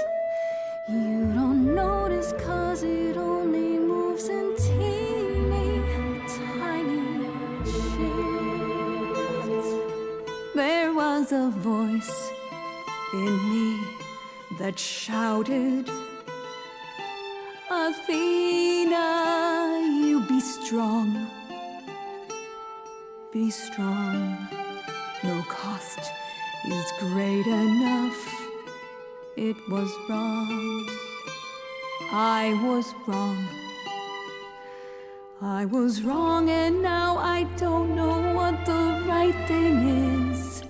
You don't notice 'cause it only moves in teeny tiny shifts. There was a voice in me that shouted, Athena, you be strong. Be strong. No cost is great enough. It was wrong. I was wrong. I was wrong, and now I don't know what the right thing is.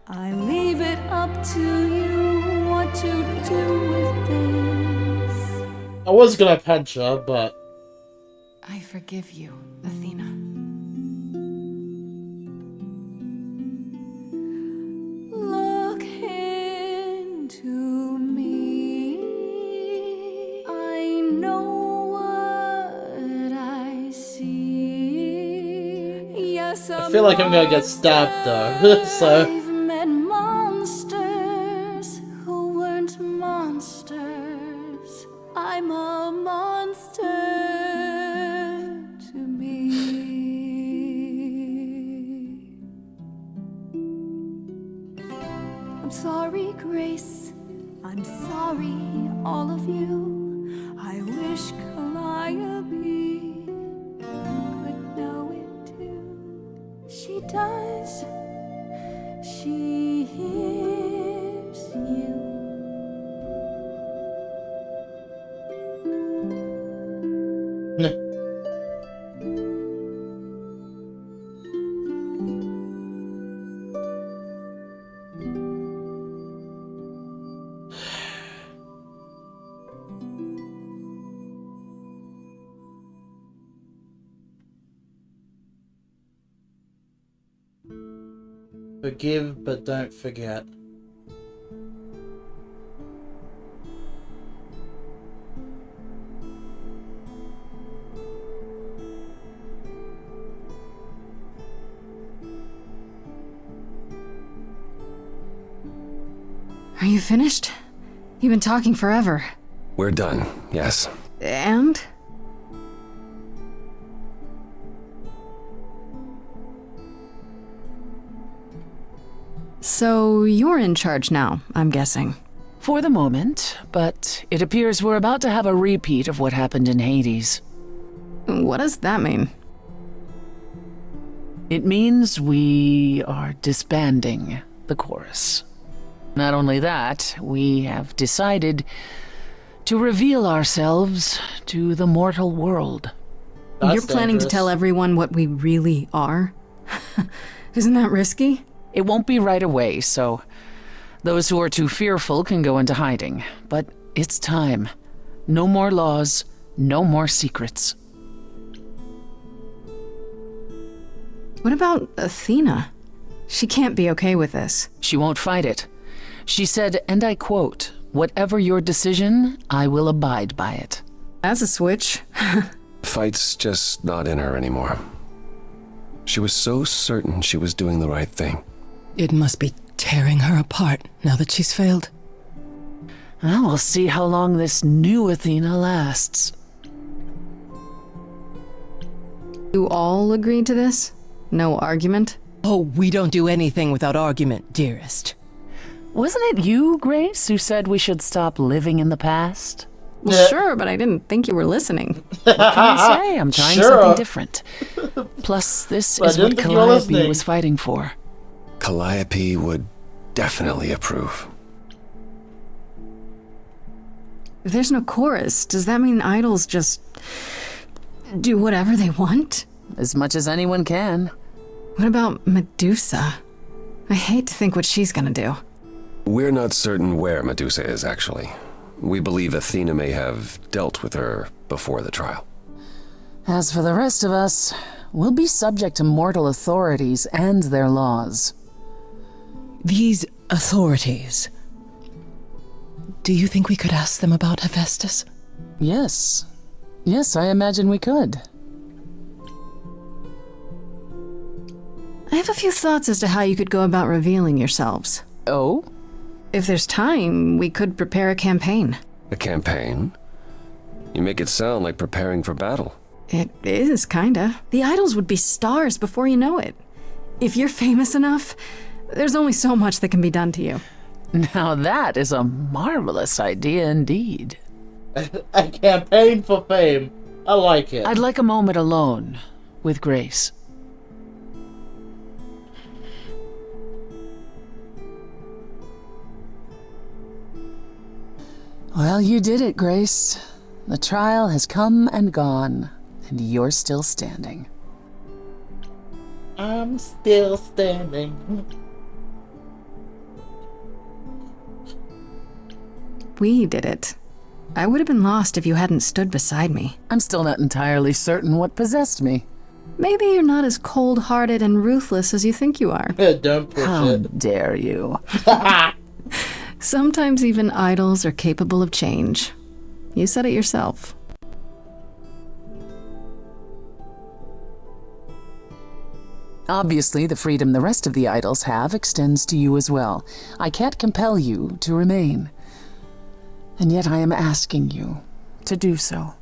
I leave it up to you what to do with this. I was gonna punch her, but I forgive you, Athena. Look into me. I know what I see. Yes, I feel like I'm gonna get stabbed though. So I've met monsters who weren't monsters. I'm a monster to me. I'm sorry, Grace. I'm sorry, all of you. I wish Calliope could know it too. She does. She hears you. forgive but don't forget. Are you finished? You've been talking forever. We're done, yes. And? So you're in charge now, I'm guessing. For the moment, but it appears we're about to have a repeat of what happened in Hades. What does that mean? It means we are disbanding the chorus. Not only that, we have decided to reveal ourselves to the mortal world. You're planning to tell everyone what we really are? Isn't that risky? It won't be right away, so those who are too fearful can go into hiding. But it's time. No more laws, no more secrets. What about Athena? She can't be okay with this. She won't fight it. She said, and I quote, "Whatever your decision, I will abide by it." That's a switch. Fight's just not in her anymore. She was so certain she was doing the right thing. It must be tearing her apart now that she's failed. Well, we'll see how long this new Athena lasts. You all agreed to this? No argument? Oh, we don't do anything without argument, dearest. Wasn't it you, Grace, who said we should stop living in the past? Well, sure, but I didn't think you were listening. What can I say? I'm trying something different. Plus, this is what Calliope was fighting for. Calliope would definitely approve. If there's no chorus, does that mean idols just do whatever they want? As much as anyone can. What about Medusa? I hate to think what she's gonna do. We're not certain where Medusa is, actually. We believe Athena may have dealt with her before the trial. As for the rest of us, we'll be subject to mortal authorities and their laws. These authorities... Do you think we could ask them about Hephaestus? Yes. Yes, I imagine we could. I have a few thoughts as to how you could go about revealing yourselves. Oh? If there's time, we could prepare a campaign. A campaign? You make it sound like preparing for battle. It is, kinda. The idols would be stars before you know it. If you're famous enough, there's only so much that can be done to you. Now that is a marvelous idea indeed. A campaign for fame. I like it. I'd like a moment alone with Grace. Well, you did it, Grace. The trial has come and gone, and you're still standing. I'm still standing. We did it. I would have been lost if you hadn't stood beside me. I'm still not entirely certain what possessed me. Maybe you're not as cold-hearted and ruthless as you think you are. Don't push How it. dare you? Sometimes even idols are capable of change. You said it yourself. Obviously, the freedom the rest of the idols have extends to you as well. I can't compel you to remain. And yet I am asking you to do so.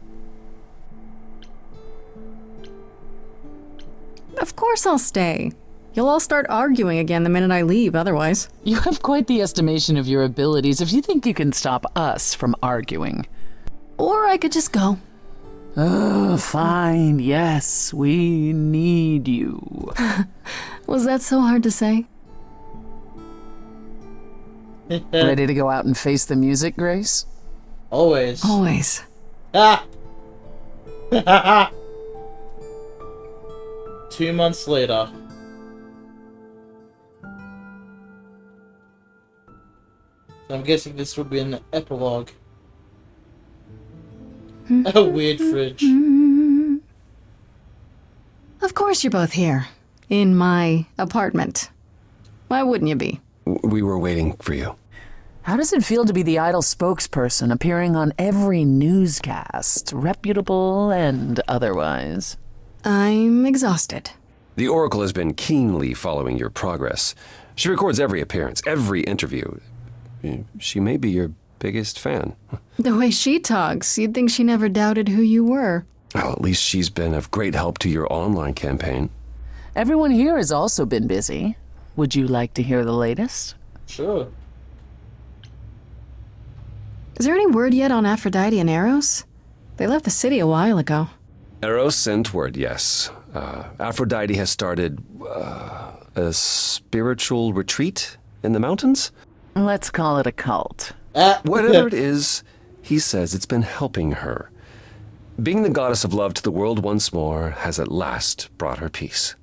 Of course I'll stay. You'll all start arguing again the minute I leave, otherwise. You have quite the estimation of your abilities if you think you can stop us from arguing. Or I could just go. Oh, fine. Yes, we need you. Was that so hard to say? Ready to go out and face the music, Grace? Always. Always. Ah! 2 months later. So I'm guessing this will be an epilogue. A weird fridge. Of course you're both here. In my apartment. Why wouldn't you be? We were waiting for you. How does it feel to be the idol spokesperson appearing on every newscast, reputable and otherwise? I'm exhausted. The Oracle has been keenly following your progress. She records every appearance, every interview. She may be your biggest fan. The way she talks, you'd think she never doubted who you were. Well, at least she's been of great help to your online campaign. Everyone here has also been busy. Would you like to hear the latest? Sure. Is there any word yet on Aphrodite and Eros? They left the city a while ago. Eros sent word, yes. Aphrodite has started a spiritual retreat in the mountains? Let's call it a cult. Whatever it is, he says it's been helping her. Being the goddess of love to the world once more has at last brought her peace.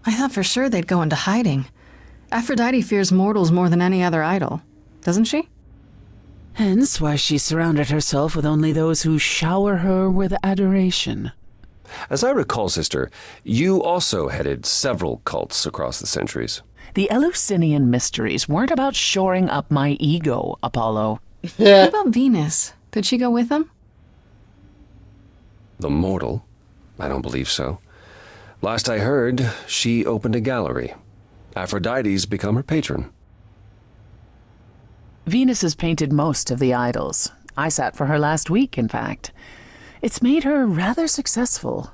I thought for sure they'd go into hiding. Aphrodite fears mortals more than any other idol, doesn't she? Hence why she surrounded herself with only those who shower her with adoration. As I recall, sister, you also headed several cults across the centuries. The Eleusinian mysteries weren't about shoring up my ego, Apollo. What about Venus? Did she go with them? The mortal? I don't believe so. Last I heard, she opened a gallery. Aphrodite's become her patron. Venus has painted most of the idols. I sat for her last week, in fact. It's made her rather successful.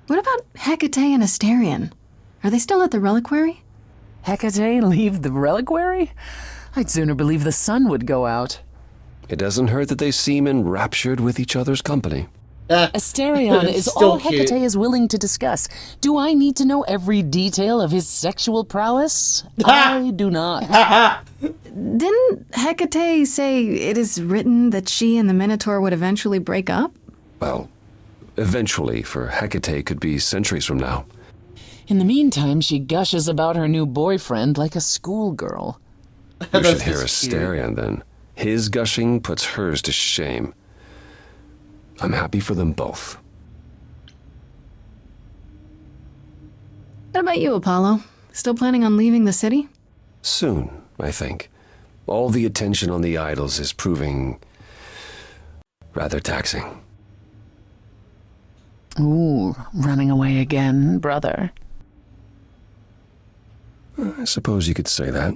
What about Hecate and Asterion? Are they still at the reliquary? Hecate leave the reliquary? I'd sooner believe the sun would go out. It doesn't hurt that they seem enraptured with each other's company. Asterion is Still all cute. Hecate is willing to discuss. Do I need to know every detail of his sexual prowess? I do not. Didn't Hecate say it is written that she and the Minotaur would eventually break up? Well, eventually, for Hecate could be centuries from now. In the meantime, she gushes about her new boyfriend like a schoolgirl. You should hear Asterion then. His gushing puts hers to shame. I'm happy for them both. What about you, Apollo? Still planning on leaving the city? Soon, I think. All the attention on the idols is proving rather taxing. Ooh, running away again, brother. I suppose you could say that.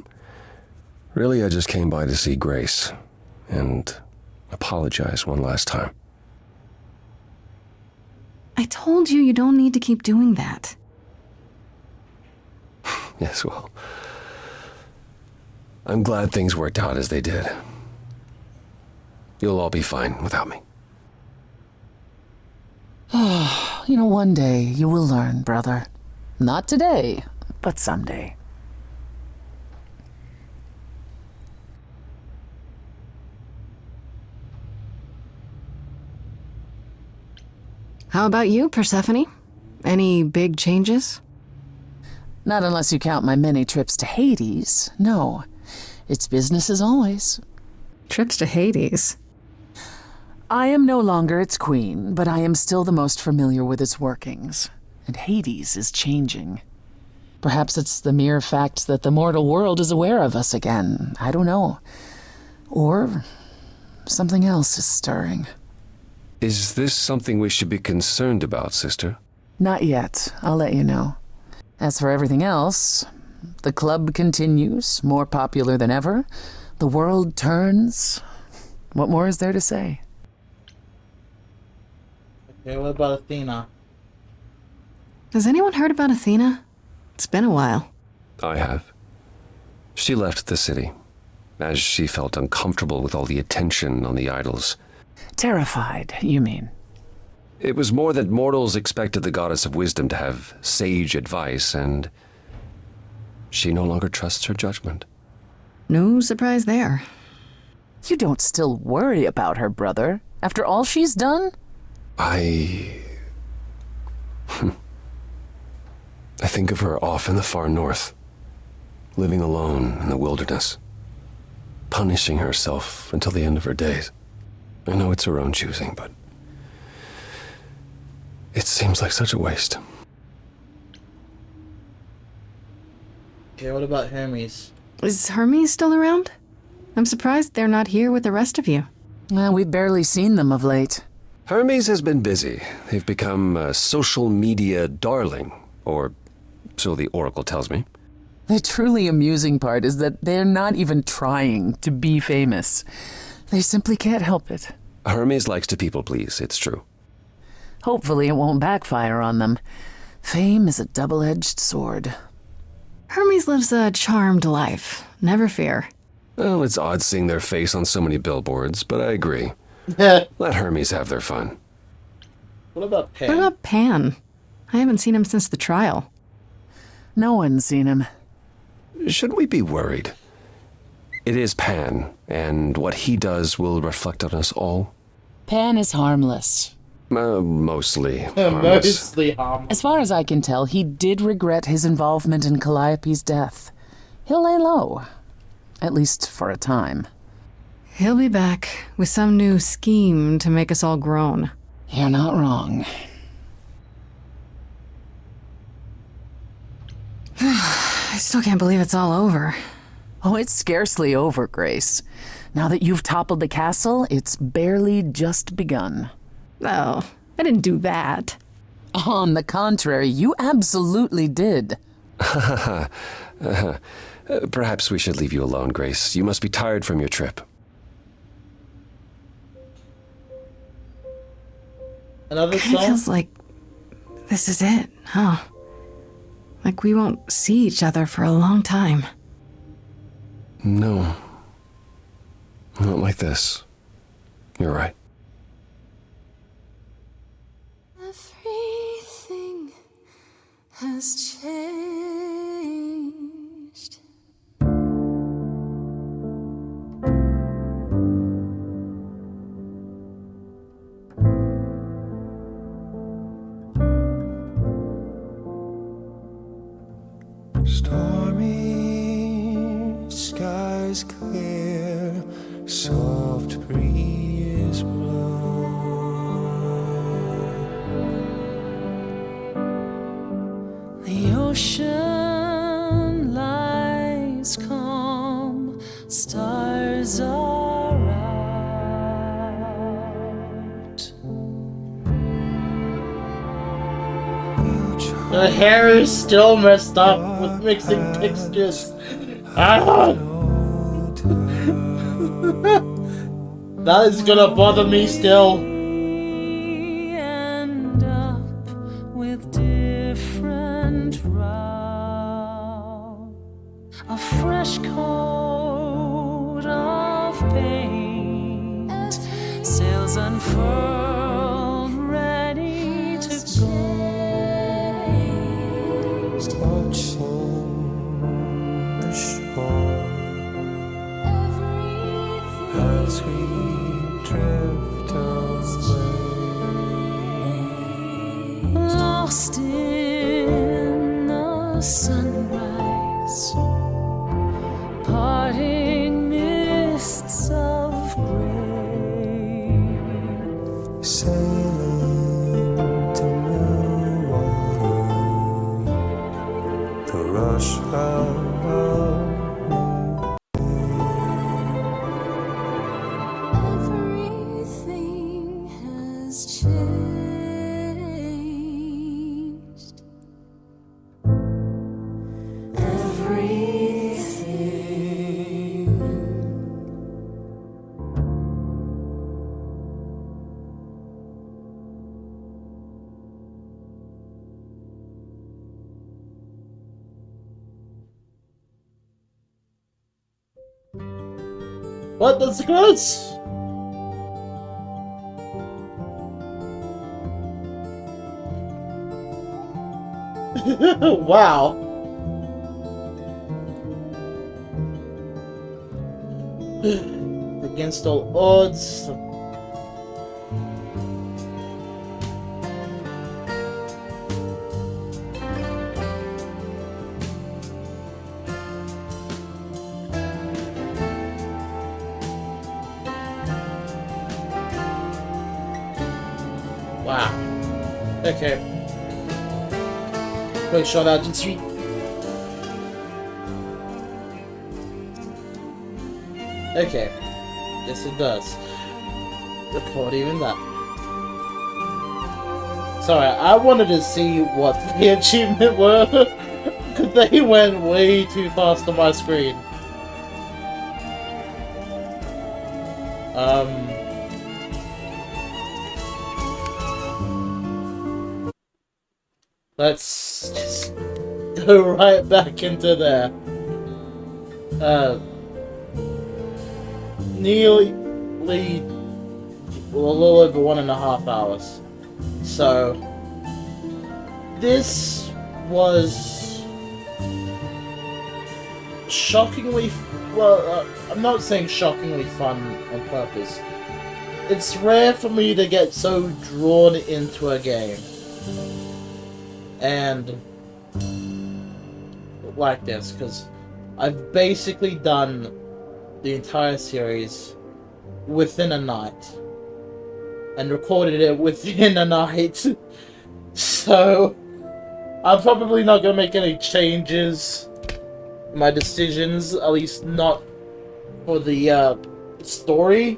Really, I just came by to see Grace and apologize one last time. I told you you don't need to keep doing that. Yes, well, I'm glad things worked out as they did. You'll all be fine without me. You know, one day you will learn, brother. Not today, but someday. How about you, Persephone? Any big changes? Not unless you count my many trips to Hades. No, it's business as always. Trips to Hades? I am no longer its queen, but I am still the most familiar with its workings. And Hades is changing. Perhaps it's the mere fact that the mortal world is aware of us again. I don't know. Or something else is stirring. Is this something we should be concerned about, sister? Not yet. I'll let you know. As for everything else, the club continues, more popular than ever. The world turns. What more is there to say? Okay, what about Athena? Has anyone heard about Athena? It's been a while. I have. She left the city, as she felt uncomfortable with all the attention on the idols. Terrified, you mean? It was more that mortals expected the goddess of wisdom to have sage advice, and she no longer trusts her judgment. No surprise there. You don't still worry about her, brother, after all she's done? I think of her off in the far north, living alone in the wilderness, punishing herself until the end of her days. I know it's her own choosing, but it seems like such a waste. Okay, what about Hermes? Is Hermes still around? I'm surprised they're not here with the rest of you. We've barely seen them of late. Hermes has been busy. They've become a social media darling, or so the Oracle tells me. The truly amusing part is that they're not even trying to be famous. They simply can't help it. Hermes likes to people please, it's true. Hopefully it won't backfire on them. Fame is a double-edged sword. Hermes lives a charmed life. Never fear. Well, it's odd seeing their face on so many billboards, but I agree. Let Hermes have their fun. What about Pan? What about Pan? I haven't seen him since the trial. No one's seen him. Shouldn't we be worried? It is Pan, and what he does will reflect on us all. Pan is harmless. Mostly harmless. Mostly harmless. As far as I can tell, he did regret his involvement in Calliope's death. He'll lay low. At least for a time. He'll be back with some new scheme to make us all groan. You're not wrong. I still can't believe it's all over. Oh, it's scarcely over, Grace. Now that you've toppled the castle, it's barely just begun. Oh, I didn't do that. On the contrary, you absolutely did. Perhaps we should leave you alone, Grace. You must be tired from your trip. Another Kind of song? feels like this is it, huh? Like we won't see each other for a long time. No. Not like this. You're right. Everything has changed. Stormy skies clear, soft breeze blow. The ocean lies calm, stars are out. The hair is still messed up with mixing textures. Ah! That is gonna bother me still. End up with different route, a fresh coat of paint, sails unfurled, ready to go. Watching the shore as we drift away, Lost in the sunrise, parting mists of gray, sailing to new water, the rush of everything has changed. Everything. What? That's the close? Wow. Against all odds. Wow. Okay. Quick shot out to street. Okay. Yes, it does. Record even that. Sorry, I wanted to see what the achievement were. They went way too fast on my screen. Let's just go right back into there. Nearly a little over 1.5 hours. So this was shockingly well. I'm not saying shockingly fun on purpose. It's rare for me to get so drawn into a game and like this, because I've basically done the entire series within a night and recorded it within a night. So I'm probably not gonna make any changes in my decisions, at least not for the story.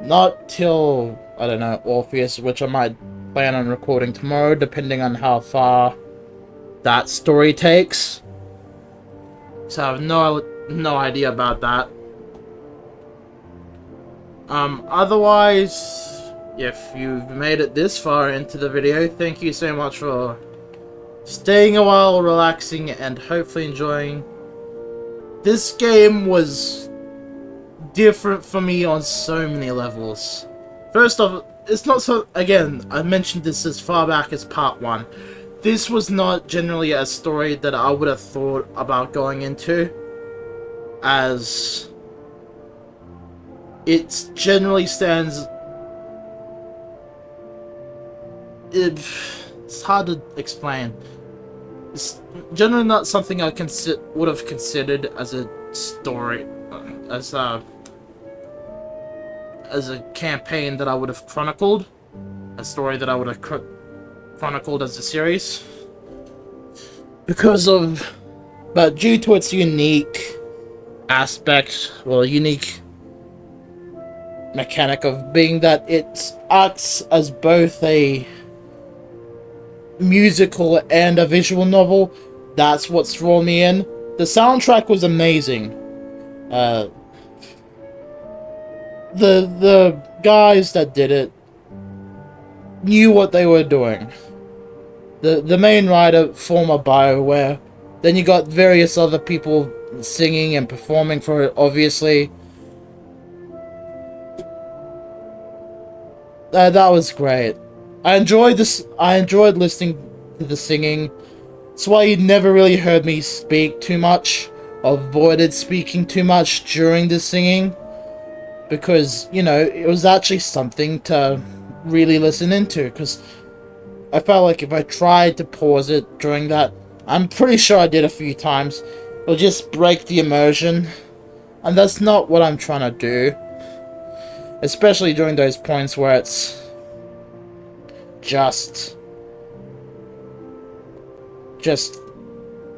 Not till, I don't know, Orpheus, which I might plan on recording tomorrow, depending on how far that story takes. So I have no idea about that. Otherwise, if you've made it this far into the video, thank you so much for staying a while, relaxing, and hopefully enjoying. This game was different for me on so many levels. First off, it's not so... Again, I mentioned this as far back as part 1. This was not generally a story that I would have thought about going into, as it generally stands... It's hard to explain. It's generally not something I would have considered as a story, as a campaign that I would have chronicled, a story that I would have chronicled as a series, but due to its unique aspect, well, unique mechanic of being that it acts as both a musical and a visual novel, that's what's drawn me in. The soundtrack was amazing. The guys that did it knew what they were doing. The main writer, former BioWare. Then you got various other people singing and performing for it, obviously. That was great. I enjoyed listening to the singing. That's why you never really heard me speak too much, or avoided speaking too much during the singing. Because, you know, it was actually something to really listen into, because I felt like if I tried to pause it during that, I'm pretty sure I did a few times, it'll just break the immersion, and that's not what I'm trying to do. Especially during those points where it's just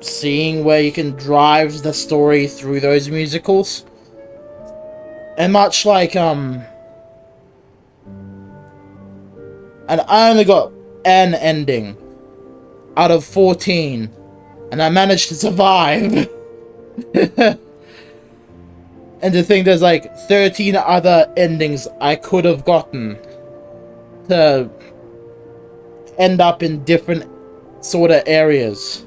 seeing where you can drive the story through those musicals. And much like, and I only got an ending out of 14, and I managed to survive. And to think there's like 13 other endings I could have gotten to end up in different sort of areas.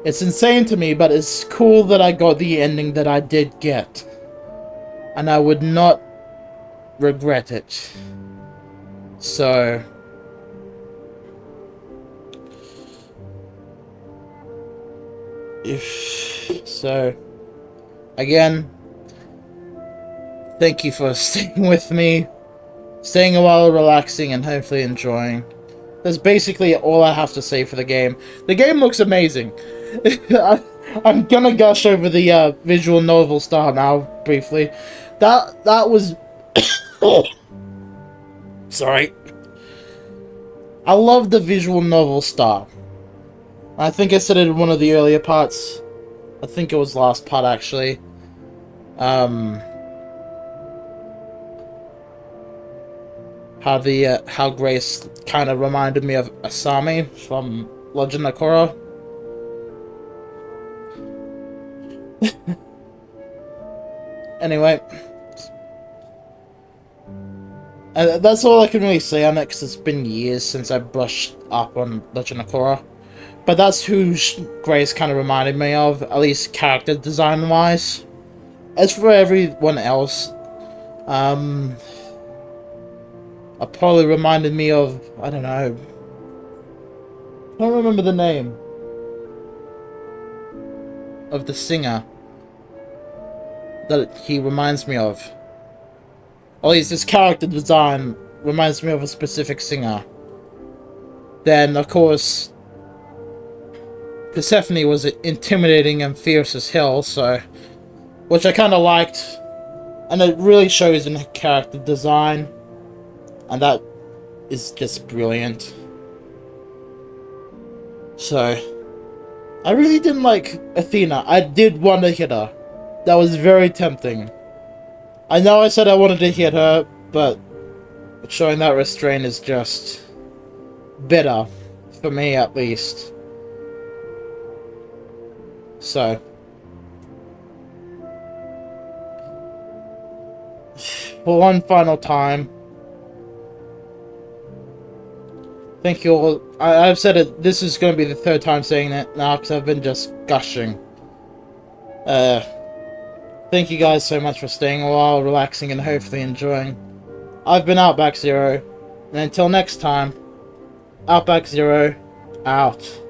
It's insane to me, but it's cool that I got the ending that I did get. And I would not regret it. So again, thank you for staying with me, staying a while, relaxing, and hopefully enjoying. That's basically all I have to say for the game. The game looks amazing. I'm gonna gush over the visual novel style now, briefly. That was... Sorry. I love the visual novel style. I think I said it in one of the earlier parts. I think it was last part, actually. How Grace kind of reminded me of Asami from Legend of Korra. Anyway, that's all I can really say on it, because it's been years since I brushed up on Legend of Korra. But that's who Grace kind of reminded me of, at least character design wise. As for everyone else, probably reminded me of, I don't know, I don't remember the name of the singer that he reminds me of. At least his character design reminds me of a specific singer. Then, of course, Persephone was intimidating and fierce as hell, so... which I kind of liked. And it really shows in her character design. And that is just brilliant. So, I really didn't like Athena. I did want to hit her. That was very tempting. I know I said I wanted to hit her, but showing that restraint is just better. For me, at least. So. for one final time, thank you all. I've said it, this is going to be the third time saying it now because I've been just gushing. Thank you guys so much for staying a while, relaxing, and hopefully enjoying. I've been Outback-Zero, and until next time, Outback-Zero, out.